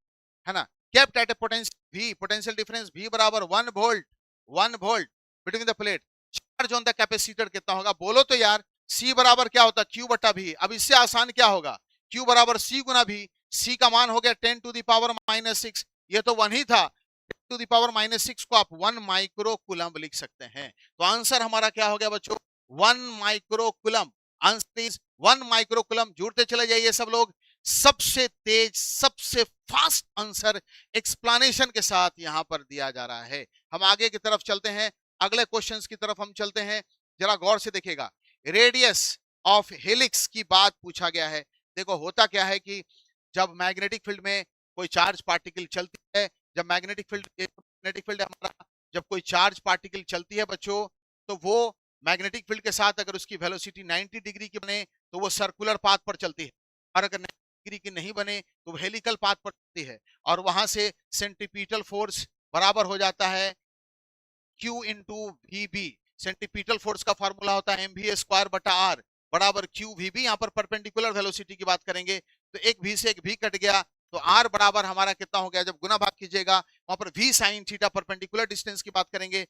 है ना। Kept at a potential V, potential difference V बराबर 1 volt, 1 volt between the plate. Charge on the capacitor कितना होगा, बोलो तो यार। C बराबर क्या होता है, Q बटा V। अब इससे आसान क्या होगा, Q बराबर C गुना V। C का मान हो गया 10 टू द पावर माइनस 6, ये तो 1 ही था, टू द पावर माइनस 6 को आप 1 माइक्रो कूलम लिख सकते हैं। तो आंसर हमारा क्या हो गया बच्चों, 1 micro coulomb. Answer is 1 micro coulomb. जुड़ते चले जाइए सब लोग। सबसे तेज, सबसे फास्ट आंसर एक्सप्लेनेशन के साथ यहां पर दिया जा रहा है। हम आगे की तरफ चलते हैं, अगले क्वेश्चंस की तरफ हम चलते हैं। जरा गौर से देखिएगा, रेडियस ऑफ हेलिक्स की बात पूछा गया है। देखो होता क्या है कि जब मैग्नेटिक फील्ड में कोई चार्ज पार्टिकल चलती है, जब मैग्नेटिक फील्ड हमारा, जब कोई चार्ज पार्टिकल चलती है बच्चों, तो वो मैग्नेटिक फील्ड के साथ अगर उसकी वेलोसिटी 90 डिग्री की बने तो वो सर्कुलर पाथ पर चलती है, और अगर 90 डिग्री की नहीं बने तो हेलिकल पाथ पर चलती है। और वहां से सेंट्रीपिटल फोर्स बराबर हो जाता है Q into V B. Centripetal force का फॉर्मूला होता है mv स्क्वायर बटा आर बराबर क्यू वी बी। यहाँ पर परपेंडिकुलर वेलोसिटी की बात करेंगे तो एक v से एक v कट गया, तो r बराबर हमारा कितना हो गया, जब गुना भाग कीजिएगा वहां पर v sine theta, perpendicular distance की बात करेंगे,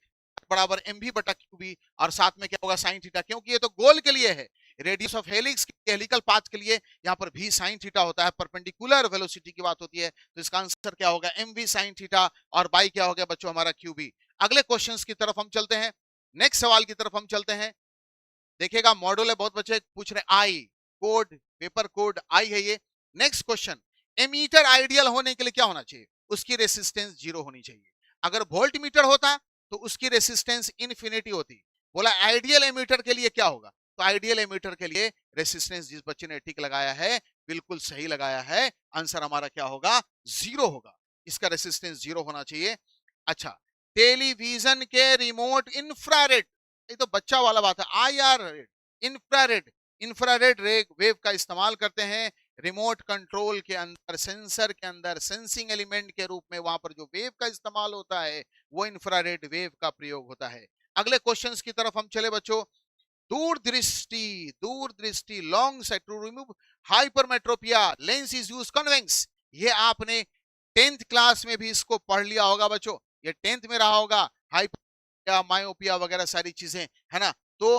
बराबर mv बटा qb, और साथ में क्या होगा साइन थीटा, क्योंकि ये तो गोल के लिए है, radius of helix helical path के लिए यहाँ पर v साइन थीटा होता है, परपेंडिकुलर वेलोसिटी की बात होती है, तो इसका आंसर क्या होगा mv साइन थीटा, और बाई क्या हो गया बच्चों हमारा qb। अगले क्वेश्चंस की तरफ हम चलते हैं, नेक्स्ट सवाल की तरफ हम चलते हैं। देखिएगा मॉड्यूल है, बहुत बच्चे पूछ रहे आई कोड, पेपर कोड आई है ये। नेक्स्ट क्वेश्चन, एमीटर आइडियल होने के लिए क्या होना चाहिए, उसकी रेसिस्टेंस 0 होनी चाहिए। अगर वोल्ट मीटर होता तो उसकी रेसिस्टेंस इनफिनिटी होती। बोला आइडियल एमीटर के लिए क्या होगा, तो आइडियल एमीटर के लिए रेसिस्टेंस, जिस बच्चे ने टिक लगाया है बिल्कुल सही लगाया है, आंसर हमारा क्या होगा, 0 होगा, इसका रेसिस्टेंस 0 होना चाहिए। अच्छा, टेलीविजन के रिमोट इंफ्रारेड, ये तो बच्चा वाला बात है, IR इंफ्रारेड, इंफ्रारेड वेव का इस्तेमाल करते हैं रिमोट कंट्रोल के अंदर, सेंसर के अंदर, सेंसिंग एलिमेंट के रूप में, वहां पर जो वेव का इस्तेमाल होता है वो इंफ्रारेड वेव का प्रयोग होता है। अगले क्वेश्चंस की तरफ हम चले बच्चों। दूरदृष्टि, दूरदृष्टि long sight to remove hypermetropia lens is use convex, ये आपने 10th क्लास में भी इसको पढ़ लिया होगा बच्चों, ये 10th में रहा होगा, हाइपरमेट्रोपिया, मायोपिया वगैरह सारी चीजें, है ना। तो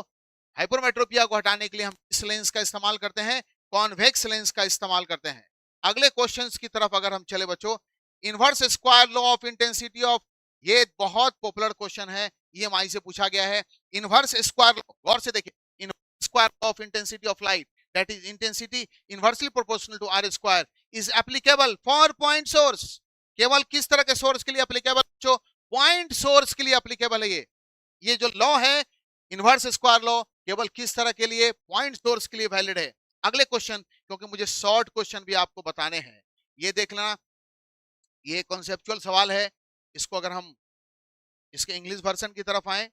हाइपरमेट्रोपिया को हटाने के लिए हम इस लेंस का इस्तेमाल करते हैं, कॉन्वेक्स लेंस का इस्तेमाल करते हैं। अगले क्वेश्चंस की तरफ अगर हम चले बच्चों, inverse square law of intensity of, ये बहुत पॉपुलर क्वेश्चन है, ईएमआई से पूछा गया है। इनवर्स स्क्वायर लॉ, गौर से देखिए, inverse square law of intensity of light, that is intensity inversely proportional to R square, is applicable for point source. केवल किस तरह के सोर्स के लिए एप्लीकेबल बच्चों? पॉइंट सोर्स के लिए एप्लीकेबल है ये जो लॉ है इनवर्स स्क्वायर लॉ, केवल किस तरह के लिए? पॉइंट सोर्स के लिए वैलिड है। अगले क्वेश्चन, क्योंकि मुझे शॉर्ट क्वेश्चन भी आपको बताने हैं, ये देख लेना, ये कॉन्सेप्चुअल सवाल है। इसको अगर हम इसके इंग्लिश वर्जन की तरफ आए,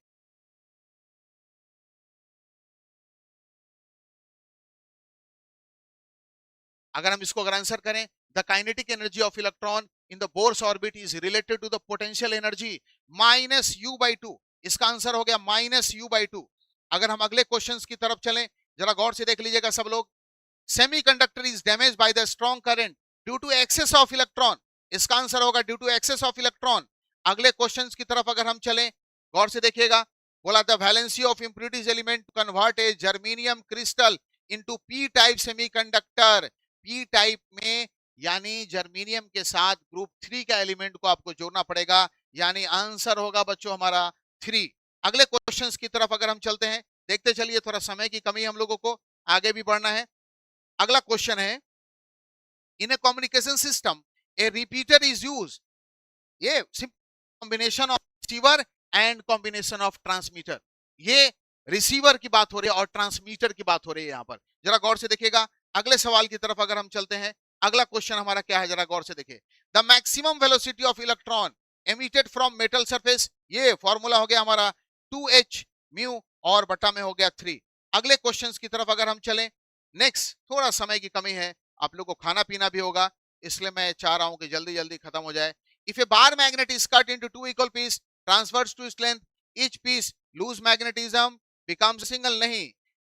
अगर हम इसको अगर आंसर करें, the kinetic energy of electron in the Bohr's orbit is related to the potential energy minus U by two. इसका आंसर हो गया माइनस यू बाई टू। अगर हम अगले क्वेश्चन की तरफ चलें, जरा गौर से देख लीजिएगा सब लोग, semiconductor is damage by the strong current due to excess of electron. इसका आंसर होगा due to excess of electron. अगले क्वेश्चन की तरफ अगर हम चलें, गौर से देखिएगा, बोला the valency of impurities element convert a germanium crystal into P type semiconductor. P type में यानी जर्मेनियम के साथ ग्रुप 3 का एलिमेंट को आपको जोड़ना पड़ेगा, यानी आंसर होगा बच्चों हमारा 3। अगले क्वेश्चंस की तरफ अगर हम चलते हैं, देखते चलिए, थोड़ा समय की कमी हम लोगों को आगे भी बढ़ना है। अगला क्वेश्चन है, in a communication system a repeater is use, ये combination of receiver and combination of transmitter. ये रिसीवर की बात हो रही है और ट्रांसमीटर की बात हो रही है यहां पर, जरा गौर से देखिएगा। अगले सवाल की तरफ अगर हम चलते हैं, अगला क्वेश्चन हमारा क्या है, जरा गौर से देखिए, the maximum velocity of electron emitted from metal surface, ये फॉर्मूला हो गया हमारा 2h म्यू और बटा में हो गया 3। अगले क्वेश्चंस की तरफ अगर हम चलें, नेक्स्ट, थोड़ा समय की कमी है, आप लोगों को खाना पीना भी होगा, इसलिए मैं चाह रहा हूं कि जल्दी जल्दी खत्म हो जाए। If a bar magnet is cut into two equal pieces, transfers to its length, each piece lose magnetism, becomes single, नहीं,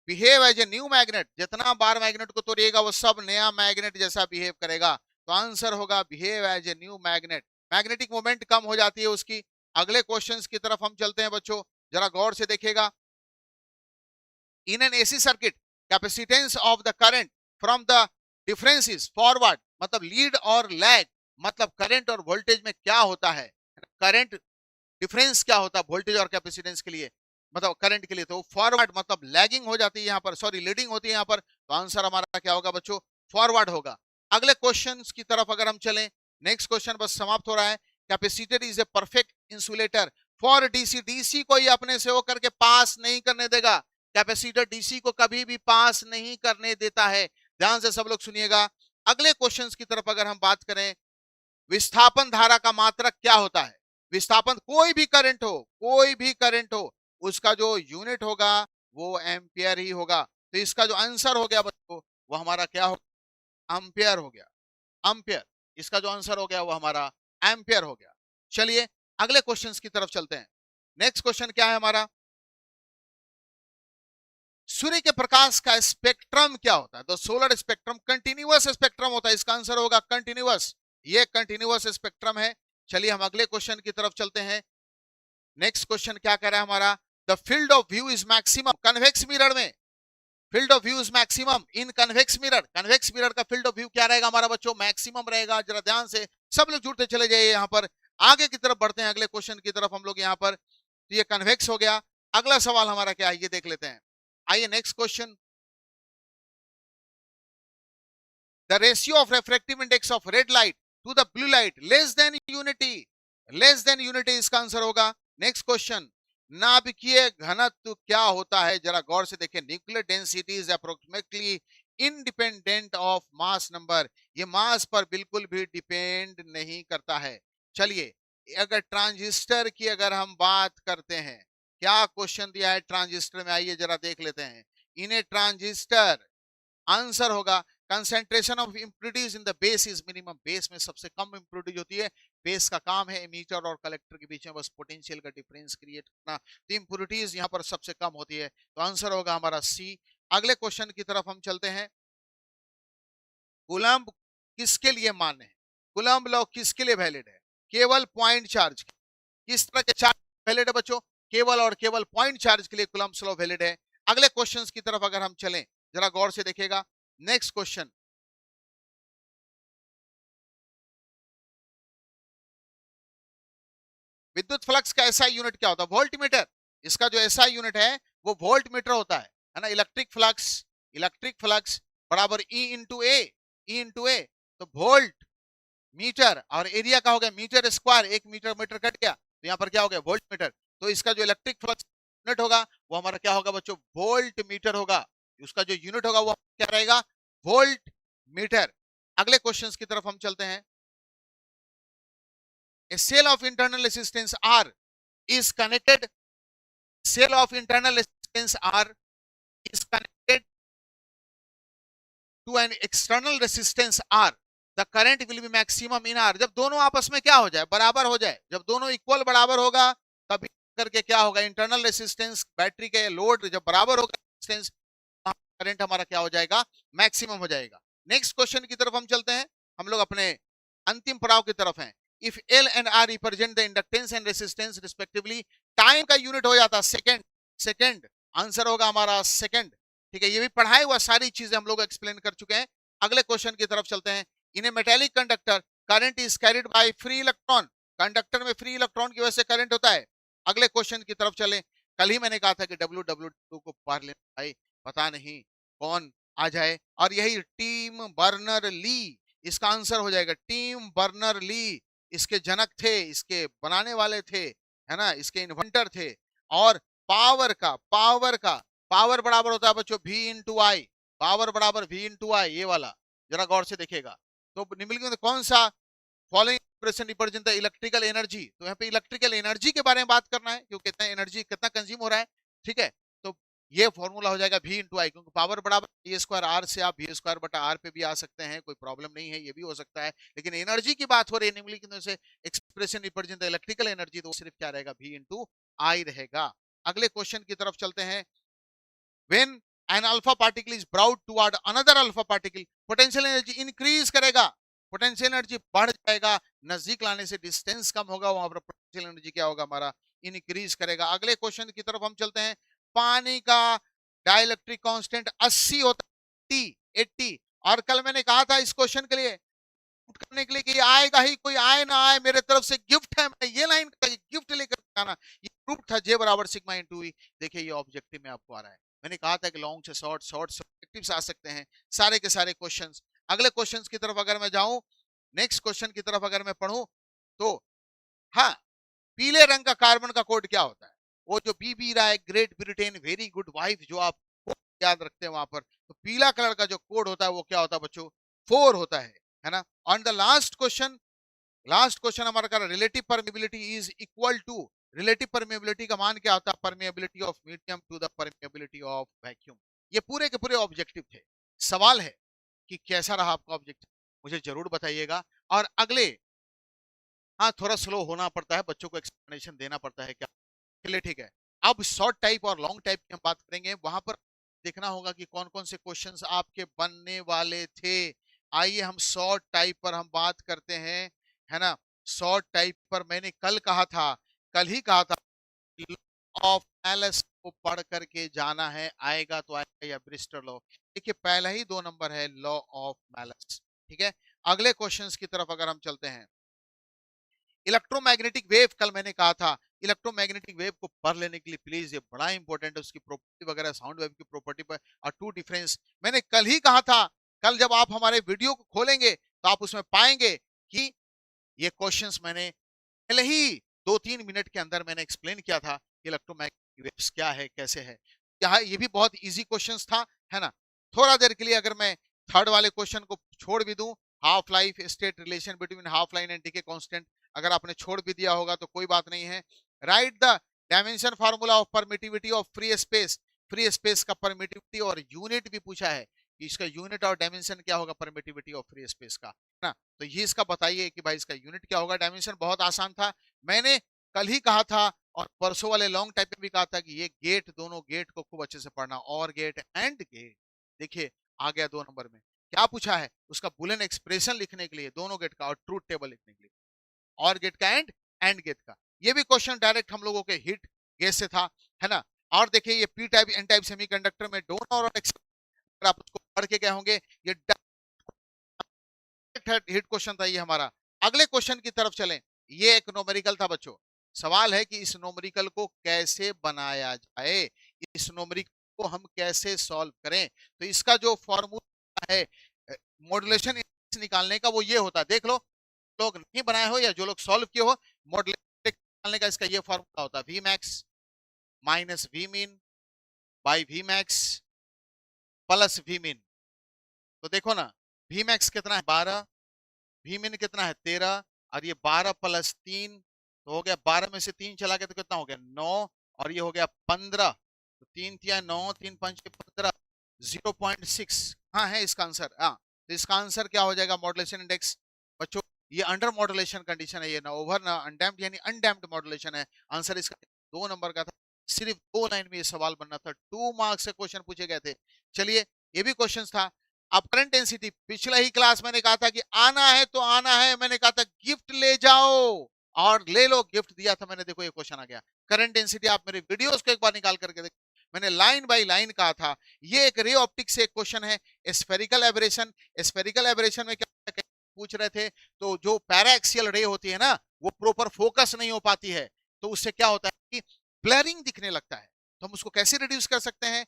behave as a new magnet, जितना बार मैग्नेट को तोड़िएगा वो सब नया मैग्नेट जैसा बिहेव करेगा, तो आंसर होगा behave as a new magnet। Magnetic moment कम हो जाती है उसकी। अगले क्वेश्चंस की तरफ हम चलते हैं बच्चों, जरा गौर से देखिएगा, in an AC circuit, capacitance of the current from the difference is forward, मतलब लीड और लैग, मतलब करंट और वोल्टेज में क्या होता है, करंट डिफरेंस क्या होता है वोल्टेज और कैपेसिटेंस के लिए, मतलब करंट के लिए, तो फॉरवर्ड मतलब लैगिंग हो जाती है यहाँ पर, सॉरी लीडिंग होती है यहाँ पर, तो आंसर हमारा क्या होगा बच्चों? फॉरवर्ड होगा। अगले क्वेश्चन की तरफ अगर हम चलें, नेक्स्ट क्वेश्चन बस समाप्त हो रहा है। Capacitor is a perfect insulator for DC, DC को ये अपने से होकर के पास नहीं करने देगा, कैपेसिटर डीसी को कभी भी पास नहीं करने देता है। ध्यान से सब लोग सुनिएगा। अगले क्वेश्चन की तरफ अगर हम बात करें, विस्थापन धारा का मात्रक क्या होता है? विस्थापन, कोई भी करंट हो, कोई भी करंट हो, उसका जो यूनिट होगा वो एम्पियर ही होगा, तो इसका जो आंसर हो गया बच्चों वो हमारा क्या हो? एम्पियर हो गया, एम्पियर। इसका जो आंसर हो गया वो हमारा एम्पियर हो गया। चलिए अगले क्वेश्चंस की तरफ चलते हैं। नेक्स्ट क्वेश्चन क्या है हमारा, सूर्य के प्रकाश का स्पेक्ट्रम क्या होता है? तो सोलर स्पेक्ट्रम कंटिन्यूअस स्पेक्ट्रम होता है, इसका आंसर होगा कंटिन्यूअस, ये कंटिन्यूअस स्पेक्ट्रम है। चलिए हम अगले क्वेश्चन की तरफ चलते हैं। नेक्स्ट क्वेश्चन क्या कह रहा है हमारा, the field of view is maximum convex mirror में, field of view is maximum in convex mirror, convex mirror का फील्ड ऑफ व्यू क्या रहेगा हमारा बच्चों? मैक्सिमम रहेगा। जरा ध्यान से सब लोग जुड़ते चले जाइए यहाँ पर। आगे की तरफ बढ़ते हैं, अगले क्वेश्चन की तरफ हम लोग यहाँ पर, तो ये कन्वेक्स हो गया। अगला सवाल हमारा क्या है ये देख लेते हैं। आइए next question, the ratio of refractive index of red light to the blue light less than unity, less than unity इसका आंसर होगा। नेक्स्ट क्वेश्चन, नाभिकीय घनत्व क्या होता है? जरा गौर से देखिए, nuclear density is approximately independent of mass number, ये मास पर बिल्कुल भी डिपेंड नहीं करता है। चलिए अगर ट्रांजिस्टर की अगर हम बात करते हैं, क्या क्वेश्चन दिया है ट्रांजिस्टर में, आइए जरा देख लेते हैं। इन ए ट्रांजिस्टर आंसर होगा concentration of impurities in the base is minimum, base में सबसे कम इम्प्यूरिटी होती है। बेस का काम है एमीटर और कलेक्टर के बीच में बस पोटेंशियल का डिफरेंस क्रिएट करना, तो इम्प्यूरिटीज यहाँ पर सबसे कम होती है, तो आंसर होगा हमारा सी। अगले क्वेश्चन की तरफ हम चलते हैं, कूलम्ब किसके लिए मान्य है? कूलम्ब लॉ किसके लिए वैलिड है? केवल पॉइंट चार्ज, किस तरह के चार्ज वैलिड है बच्चों? केवल और केवल पॉइंट चार्ज के लिए कूलम्ब लॉ वैलिड है। अगले क्वेश्चंस की तरफ अगर हम चलें, जरा गौर से देखिएगा, नेक्स्ट क्वेश्चन, विद्युत फ्लक्स का एसआई यूनिट क्या होता है? Volt meter. इसका जो एसआई यूनिट है वो वोल्ट मीटर होता है ना। इलेक्ट्रिक फ्लक्स बराबर ई इंटू ए, तो वोल्ट मीटर और एरिया का हो गया मीटर स्क्वायर, एक मीटर मीटर कट गया तो यहाँ पर क्या हो गया? Volt meter. तो इसका जो इलेक्ट्रिक फ्लक्स यूनिट होगा वो हमारा क्या होगा बच्चों? वोल्ट मीटर होगा। उसका जो यूनिट होगा वो क्या रहेगा? Volt meter. अगले क्वेश्चंस की तरफ हम चलते हैं। A cell of internal resistance R is connected. Cell of internal resistance R is connected to an external resistance R. The current will be maximum in R. जब दोनों आपस में क्या हो जाए? बराबर हो जाए। जब दोनों इक्वल बराबर होगा तभी करके क्या होगा? इंटरनल रेसिस्टेंस बैटरी के लोड जब बराबर होगा, रेसिस्टेंस, करंट हमारा क्या हो जाएगा? मैक्सिमम हो जाएगा। नेक्स्ट क्वेश्चन की तरफ हम चलते हैं। हम लोग अपने अंतिम पड़ाव की तरफ हैं। If L and R represent the inductance and resistance respectively, time का यूनिट हो जाता सेकंड। सेकंड आंसर होगा हमारा सेकंड। ठीक है, ये भी पढ़ाई हुआ सारी चीजें हम लोग एक्सप्लेन कर चुके हैं। अगले क्वेश्चन की तरफ चलते हैं। In a metallic conductor current is carried by free electron. Conductor में फ्री इलेक्ट्रॉन की वजह से करंट होता है। अगले क्वेश्चन की तरफ चले। कल ही मैंने कहा था कि WW2 को पढ़ लेना भाई, पता नहीं कौन आ जाए। और यही टीम बर्नर ली इसका आंसर हो जाएगा। टीम बर्नर ली इसके जनक थे, इसके बनाने वाले थे, है ना, इसके इन्वेंटर थे। और पावर बराबर होता है बच्चों V इंटू आई। पावर बराबर V इंटू आई, ये वाला जरा गौर से देखिएगा। तो निम्नलिखित में कौन सा following expression represent the electrical energy? तो यहाँ पे इलेक्ट्रिकल एनर्जी के बारे में बात करना है, क्योंकि कितना एनर्जी कितना कंज्यूम हो रहा है। ठीक है, तो ये फॉर्मूला हो जाएगा V इंटू आई, क्योंकि पावर बराबर ए स्क्वायर आर से आप V स्क्वायर बटा आर पे भी आ सकते हैं, कोई प्रॉब्लम नहीं है, ये भी हो सकता है। लेकिन एनर्जी की बात हो रही है निम्नलिखित में से expression represent the electrical energy, तो सिर्फ क्या रहेगा? V इंटू आई रहेगा। अगले क्वेश्चन की तरफ चलते हैं। when an alpha particle is brought toward another alpha particle, potential energy increase करेगा, पोटेंशियल एनर्जी बढ़ जाएगा। नजदीक लाने से डिस्टेंस कम होगा, वहां पर पोटेंशियल एनर्जी क्या होगा? हमारा इंक्रीज करेगा। अगले क्वेश्चन की तरफ हम चलते हैं। पानी का डाइलेक्ट्रिक कांस्टेंट 80 होता है, 80। और कल मैंने कहा था इस क्वेश्चन के लिए करने के लिए कि आएगा ही, कोई आए ना आए मेरे तरफ से गिफ्ट है, मैं ये लाइन गिफ्ट लेकर आना। ये प्रूफ था J बराबर सिग्मा इंटू ई। देखिए ये ऑब्जेक्टिव में आपको आ रहा है। मैंने कहा था कि लॉन्ग से शॉर्ट, शॉर्ट से ऑब्जेक्टिव्स आ सकते हैं, सारे के सारे क्वेश्चंस। अगले क्वेश्चंस की तरफ अगर मैं जाऊं, नेक्स्ट क्वेश्चन की तरफ अगर मैं पढ़ूं, तो हाँ, पीले रंग का कार्बन का कोड क्या होता है? वो जो बीबी राय Great Britain very good wife जो आप याद रखते हैं वहां पर, तो पीला कलर का जो कोड होता है वो क्या होता है बच्चों? 4 होता है ना। ऑन द लास्ट क्वेश्चन हमारा का relative permeability is equal to, relative permeability का मान क्या होता है? Permeability of medium to the permeability of vacuum. ये पूरे के पूरे ऑब्जेक्टिव थे। सवाल है कि कैसा रहा आपका ऑब्जेक्टिव, मुझे जरूर बताइएगा। और अगले, हाँ थोड़ा स्लो होना पड़ता है, बच्चों को एक्सप्लेनेशन देना पड़ता है क्या, चलिए ठीक है। अब शॉर्ट टाइप और लॉन्ग टाइप की हम बात करेंगे। वहां पर देखना होगा कि कौन कौन से क्वेश्चंस आपके बनने वाले थे। आइए हम शॉर्ट टाइप पर हम बात करते हैं, है ना। शॉर्ट टाइप पर मैंने कल ही कहा था लॉ ऑफ मैलस को पढ़ करके जाना है, आएगा तो आएगा, या ब्रिस्टर लॉ। देखिए पहला ही 2 नंबर है लॉ ऑफ मैलस। ठीक है, अगले क्वेश्चंस की तरफ अगर हम चलते हैं। इलेक्ट्रोमैग्नेटिक वेव, कल मैंने कहा था इलेक्ट्रोमैग्नेटिक वेव को पढ़ लेने के लिए प्लीज, ये बड़ा इंपॉर्टेंट है, उसकी प्रॉपर्टी वगैरह, साउंड वेव की प्रॉपर्टी पर और टू डिफरेंस। मैंने कल ही कहा था, कल जब आप हमारे वीडियो को खोलेंगे तो आप उसमें पाएंगे कि ये क्वेश्चंस मैंने पहले ही 2-3 मिनट के अंदर मैंने एक्सप्लेन किया था कि इलेक्ट्रोमैग्नेटिक वेव्स क्या है, कैसे है। यहाँ ये भी बहुत इजी क्वेश्चंस था, है ना। थोड़ा देर के लिए अगर मैं थर्ड वाले क्वेश्चन को छोड़ भी दूं, half life state relation between half line and decay constant, अगर आपने छोड़ भी दिया होगा तो कोई बात नहीं है। Right the dimension formula of permittivity of free space, free space का परमिटिविटी और यूनिट भी पूछा है कि इसका यूनिट और डायमेंशन क्या होगा परमिटिविटी ऑफ फ्री स्पेस का, है ना। तो ये इसका बताइए कि भाई इसका यूनिट क्या होगा। डायमेंशन बहुत आसान था, मैंने कल ही कहा था, और परसों वाले लॉन्ग टाइप में भी कहा था कि ये गेट, दोनों गेट को खूब अच्छे से पढ़ना, और गेट एंड गेट। देखिए आ गया 2 नंबर में, क्या पूछा है? उसका बुलियन एक्सप्रेशन लिखने के लिए, दोनों गेट का, और ट्रूथ टेबल लिखने के लिए, और गेट का एंड गेट का। ये भी क्वेश्चन डायरेक्ट हम लोगों के हिट गेस से था, है ना। और देखिए ये P type N type semiconductor में डोनर और एक्सेप्टर, आप उसको पढ़ के गए होंगे। ये हिट क्वेश्चन था ये हमारा। अगले क्वेश्चन की तरफ चलें। ये एक न्यूमेरिकल था बच्चों। सवाल है कि इस न्यूमेरिकल को कैसे बनाया जाए, इस न्यूमेरिकल को हम कैसे सॉल्व करें। तो इसका जो फॉर्मूला है मॉड्यूलेशन इंडेक्स निकालने का, वो ये होता है, देख लो, लोग नहीं बनाए हो या जो लोग सॉल्व किए हो, मॉड्यूलेशन निकालने का इसका ये फॉर्मूला होता है, V max minus V mean by V max plus V mean. तो देखो ना, वी मैक्स कितना है 12, वी मीन कितना है 13, और ये 12 प्लस 3 तो हो गया, 12 में से 3 चला गया तो कितना हो गया 9, और ये हो गया 15, तो 3 तिया 9, 3 5 15, 0.6। हाँ है इसका आंसर। हाँ, तो इसका आंसर क्या हो जाएगा मॉड्यूलेशन इंडेक्स बच्चों। ये अंडर मॉड्यूलेशन कंडीशन है, ये ना ओवर ना अनडैम्प्ड, यानी अनडैम्प्ड मॉड्यूलेशन है। आंसर इसका 2 नंबर का था। सिर्फ 2 लाइन में ये सवाल बनना था, 2 मार्क्स से क्वेश्चन पूछे गए थे। चलिए, ये भी क्वेश्चन था। अब करंट डेंसिटी, पिछला ही क्लास मैंने कहा था कि आना है तो आना है, मैंने कहा था गिफ्ट ले जाओ और ले लो, गिफ्ट दिया था मैंने। देखो ये क्वेश्चन आ गया। करंट डेंसिटी, आप मेरे वीडियोस को एक बार निकाल करके देखो, मैंने लाइन बाय लाइन कहा था। ये एक रे ऑप्टिक्स से एक क्वेश्चन है। स्फेरिकल एब्रेशन, स्फेरिकल एब्रेशन में क्या पूछ रहे थे, तो जो पैराएक्सियल रे होती है ना, वो प्रॉपर फोकस नहीं हो पाती है, तो उससे क्या होता है कि ब्लरिंग दिखने लगता है। तो हम उसको कैसे रिड्यूस कर सकते हैं,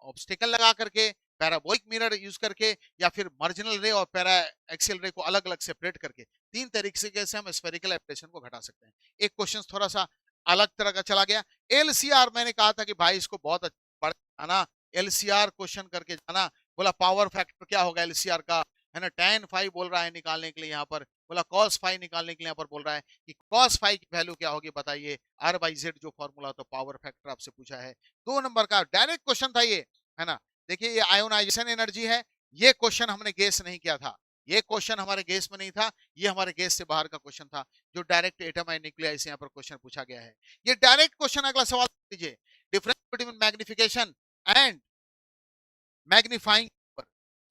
ऑब्स्टिकल लगा करके, पैराबोलिक मिरर यूज करके, या फिर मार्जिनल रे और पैरा एक्सियल रे को अलग अलग सेपरेट करके। 3 तरीके से हम स्फेरिकल एब्रेशन को घटा सकते हैं। एक क्वेश्चन थोड़ा सा अलग तरह का चला गया। एलसीआर, मैंने कहा था कि भाई इसको बहुत पढ़ जाना, एलसीआर क्वेश्चन करके जाना। बोला पावर फैक्टर क्या होगा एलसीआर का, है ना, tan फाइव बोल रहा है निकालने के लिए यहाँ पर। बोला cos फाइव निकालने के लिए यहाँ पर बोल रहा है कि cos फाइव की वैल्यू क्या होगी बताइए। R बाई जेड जो फॉर्मूला तो पावर फैक्टर आपसे पूछा है। 2 नंबर का डायरेक्ट क्वेश्चन था ये, है ना। देखिए ये आयोनाइजेशन एनर्जी है। ये क्वेश्चन हमने गेस नहीं किया था, ये क्वेश्चन हमारे गेस में नहीं था, ये हमारे गेस से बाहर का क्वेश्चन था, जो डायरेक्ट एटम एंड न्यूक्लियाई से यहाँ पर क्वेश्चन पूछा गया है। ये डायरेक्ट क्वेश्चन। अगला सवाल लीजिए, difference between magnification and magnifying.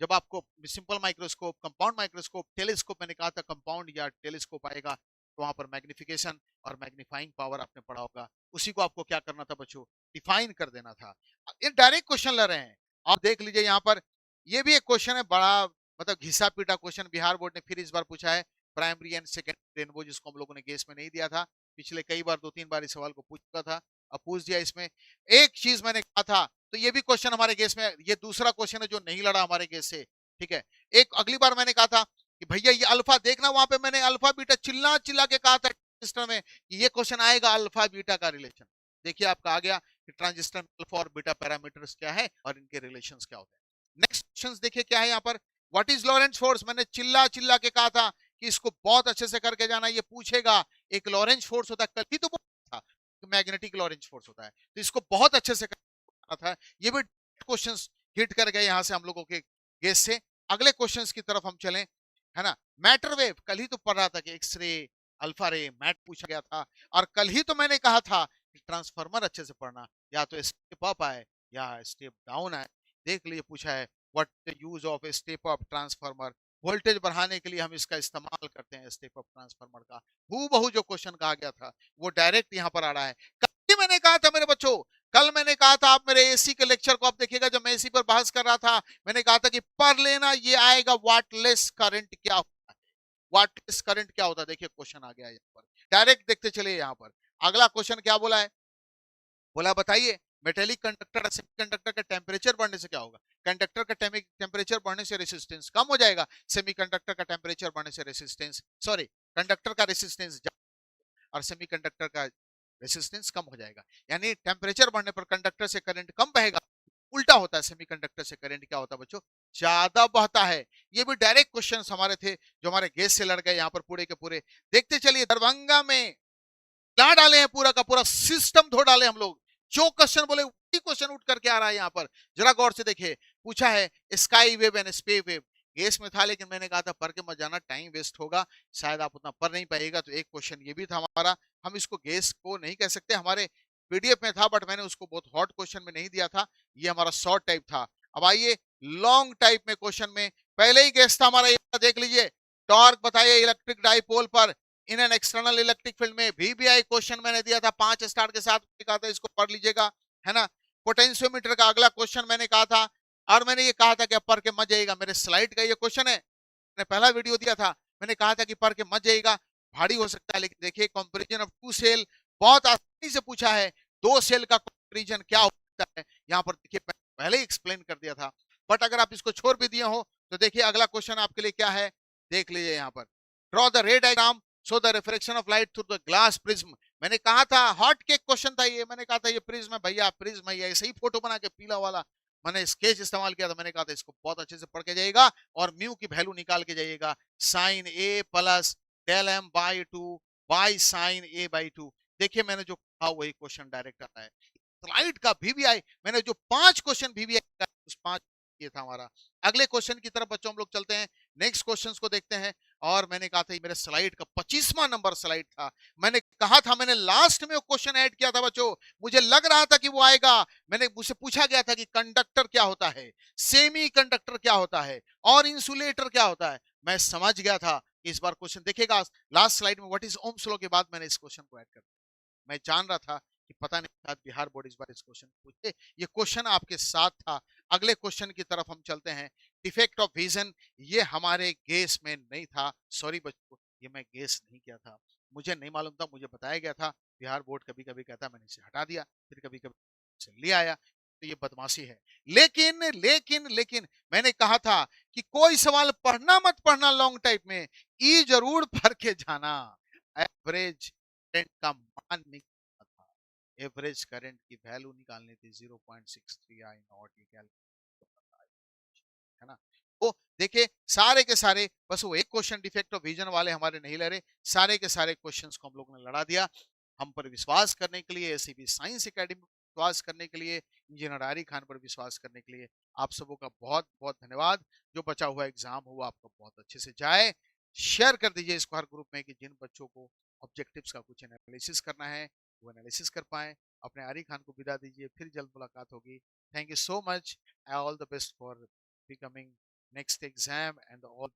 जब आपको simple microscope, compound microscope, telescope, मैंने कहा था कंपाउंड या टेलीस्कोप आएगा, तो वहां पर मैग्निफिकेशन और मैग्नीफाइंग पावर आपने पढ़ा होगा। उसी को आपको क्या करना था बच्चों, डिफाइन कर देना था। ये डायरेक्ट क्वेश्चन ले रहे हैं। आप देख लीजिए यहाँ पर, ये भी एक क्वेश्चन है बड़ा, मतलब घिसा पीटा क्वेश्चन, बिहार बोर्ड ने फिर इस बार पूछा है। प्राइमरी एंड सेकेंडरी रेनबो, जिसको हम लोगों ने गेस में नहीं दिया था, पिछले कई बार 2-3 बार इस सवाल को पूछ चुका था, अब पूछ दिया इसमें। एक चीज मैंने कहा था, तो ये भी क्वेश्चन हमारे गेस में, ये दूसरा क्वेश्चन है जो नहीं लड़ा हमारे गेस से, ठीक है। एक अगली बार मैंने कहा था कि भैया ये अल्फा देखना, वहां पे मैंने अल्फा बीटा चिल्ला चिल्ला के कहा था ट्रांजिस्टर में कि ये क्वेश्चन आएगा अल्फा बीटा का रिलेशन। देखिए आपका आ गया कि ट्रांजिस्टर में अल्फा और बीटा पैरामीटर्स क्या है और इनके रिलेशंस क्या होते हैं। नेक्स्ट क्वेश्चन देखिए क्या है यहाँ पर, व्हाट इज लॉरेंट्ज फोर्स। मैंने चिल्ला चिल्ला के कहा था कि इसको बहुत अच्छे से करके जाना, ये पूछेगा। एक लॉरेंज फोर्स होता है, कल ही तो बोला था मैग्नेटिक लॉरेंज फोर्स होता है, तो इसको बहुत अच्छे से करना था। ये भी क्वेश्चन हिट कर गए यहाँ से हम लोगों के गेस से। अगले क्वेश्चंस की तरफ हम चलें, है ना। मैटर वेव, कल ही तो पढ़ रहा था कि एक्सरे, अल्फा रे, मैट पूछा गया था, और कल ही तो मैंने कहा था कि ट्रांसफार्मर अच्छे से पढ़ना, या तो स्टेप अप आए या स्टेप डाउन आए। देख लीजिए पूछा है what the use of step up transformer, voltage बढ़ाने के लिए हम इसका इस्तेमाल करते हैं स्टेप अप ट्रांसफार्मर का। हूबहू जो क्वेश्चन कहा गया था वो डायरेक्ट यहाँ पर आ रहा है। कल ही मैंने कहा था मेरे बच्चों, कल मैंने कहा था, आप मेरे एसी के लेक्चर को आप देखिएगा, जब मैं एसी पर बहस कर रहा था, मैंने कहा था कि पढ़ लेना, ये आएगा वाटलेस करंट क्या होता है। वाटलेस करंट क्या होता है, देखिए क्वेश्चन आ गया यहाँ पर, डायरेक्ट देखते चलिए यहाँ पर। अगला क्वेश्चन क्या बोला है, बोला बताइए मेटेलिक कंडक्टर सेमीकंडक्टर का टेम्परेचर बढ़ने से क्या होगा। कंडक्टर का टेम्परेचर बढ़ने से रेसिस्टेंस कम हो जाएगा, सेमीकंडक्टर का टेम्परेचर बढ़ने से रेसिस्टेंस, सॉरी, कंडक्टर का रेसिस्टेंस और सेमीकंडक्टर का रेसिस्टेंस कम हो जाएगा। यानी टेम्परेचर बढ़ने पर कंडक्टर से करंट कम बहेगा, उल्टा होता है, सेमीकंडक्टर से करंट क्या होता है बच्चों, ज्यादा बहता है। ये भी डायरेक्ट क्वेश्चंस हमारे थे जो हमारे गेस से लड़ गए यहाँ पर पूरे के पूरे। देखते चलिए, दरभंगा में ला डाले हैं, पूरा का पूरा सिस्टम धो डाले हम लोग। जो क्वेश्चन बोले वही क्वेश्चन उठ करके आ रहा है यहाँ पर, जरा गौर से देखिए। पूछा है sky wave and space wave, guess में था लेकिन मैंने कहा था पढ़ के मत जाना, टाइम वेस्ट होगा, शायद आप उतना पढ़ नहीं पाएगा। तो एक क्वेश्चन ये भी था हमारा, हम इसको गेस को नहीं कह सकते, हमारे पीडीएफ में था बट मैंने उसको बहुत हॉट क्वेश्चन में नहीं दिया था, ये हमारा शॉर्ट टाइप था। अब आइए लॉन्ग टाइप में क्वेश्चन में, पहले ही गेस था हमारा, ये देख लीजिए। टॉर्क बताइए इलेक्ट्रिक डाइपोल पर in an external electric field में, वीबीआई क्वेश्चन मैंने दिया था 5 स्टार के साथ, कहा था इसको पढ़ लीजिएगा, है ना। पोटेंशियोमीटर का अगला क्वेश्चन मैंने कहा था और मैंने ये कहा था कि अब पढ़ के मत जाइएगा, मेरे स्लाइड का ये क्वेश्चन है, मैंने पहला वीडियो दिया था, मैंने कहा था कि पढ़ के मत जाइएगा, भारी हो सकता है। लेकिन देखिए कंपैरिजन ऑफ टू सेल बहुत आसानी से पूछा है, दो सेल का कंपैरिजन क्या हो सकता है, यहाँ पर देखिए पहले ही एक्सप्लेन कर दिया था। बट अगर आप इसको छोड़ भी दिए हो तो देखिए अगला क्वेश्चन आपके लिए क्या है, देख लीजिए यहाँ पर। ड्रॉ द रे diagram so the reflection of light through the glass prism. मैंने कहा था हॉट केक क्वेश्चन था ये, मैंने कहा था ये प्रिज्म है भैया, प्रिज्म है, ऐसे ही फोटो बना के पीला वाला मैंने स्केच इस्तेमाल किया था। मैंने कहा था इसको बहुत अच्छे से पढ़ के जाइएगा और म्यू की वैल्यू निकाल के जाइएगा, sine A plus del M by two by sine A by two. देखिए मैंने जो कहा वही क्वेश्चन डायरेक्ट आता है। स्लाइड का वीवीआई मैंने जो 5 क्वेश्चन वीवीआई का उस 5 ये था हमारा। अगले क्वेश्चन की तरफ बच्चों हम लोग चलते हैं, नेक्स्ट क्वेश्चंस को देखते हैं। और मैंने कहा था ये मेरे स्लाइड का 25वां नंबर स्लाइड था। मैंने कहा था, मैंने लास्ट में वो क्वेश्चन ऐड किया था बच्चों, मुझे लग रहा था कि वो आएगा। मैंने मुझसे पूछा गया था कि कंडक्टर क्या होता है, सेमी कंडक्टर क्या होता है और इंसुलेटर क्या होता है। मैं समझ गया था कि इस बार क्वेश्चन देखेगा। लास्ट स्लाइड में व्हाट इज ओम्स लॉ के बाद मैंने इस क्वेश्चन को ऐड कर दिया। मैं जान रहा था कि पता नहीं शायद बिहार बोर्ड इस बार इस क्वेश्चन पूछे, ये क्वेश्चन आपके साथ था। अगले क्वेश्चन की तरफ हम चलते हैं। डिफेक्ट ऑफ विजन, ये हमारे गेस में नहीं था, सॉरी बच्चों, ये मैं गेस नहीं किया था, मुझे नहीं मालूम था, मुझे बताया गया था। बिहार बोर्ड कभी कभी कहता मैंने इसे हटा दिया, फिर कभी कभी इसे ले आया, तो ये बदमाशी है। लेकिन लेकिन लेकिन मैंने कहा था कि कोई सवाल पढ़ना मत पढ़ना लॉन्ग टाइप में, ई जरूर पढ़ के जाना। एवरेज करंट का मान निकालना था, एवरेज करंट की वैल्यू निकालनी थी 0.63 आई नॉट, ये कैलकुलेट है ना। तो देखिए सारे के सारे बस वो एक क्वेश्चन डिफेक्ट ऑफ विजन वाले हमारे नहीं लड़े, सारे के सारे क्वेश्चंस को हम लोग ने लड़ा दिया। हम पर विश्वास करने के लिए, एसीबी साइंस एकेडमी पर विश्वास करने के लिए, इंजीनियर आरी खान पर विश्वास करने के लिए आप सबों का बहुत बहुत धन्यवाद। जो बचा हुआ एग्जाम हुआ आपका बहुत अच्छे से जाए। शेयर कर दीजिए इसको हर ग्रुप में कि जिन बच्चों को ऑब्जेक्टिव्स का कुछ एनालिसिस करना है वो एनालिसिस कर पाए। अपने आरी खान को विदा दीजिए, फिर जल्द मुलाकात होगी। Thank you so much, all the best for becoming next exam and all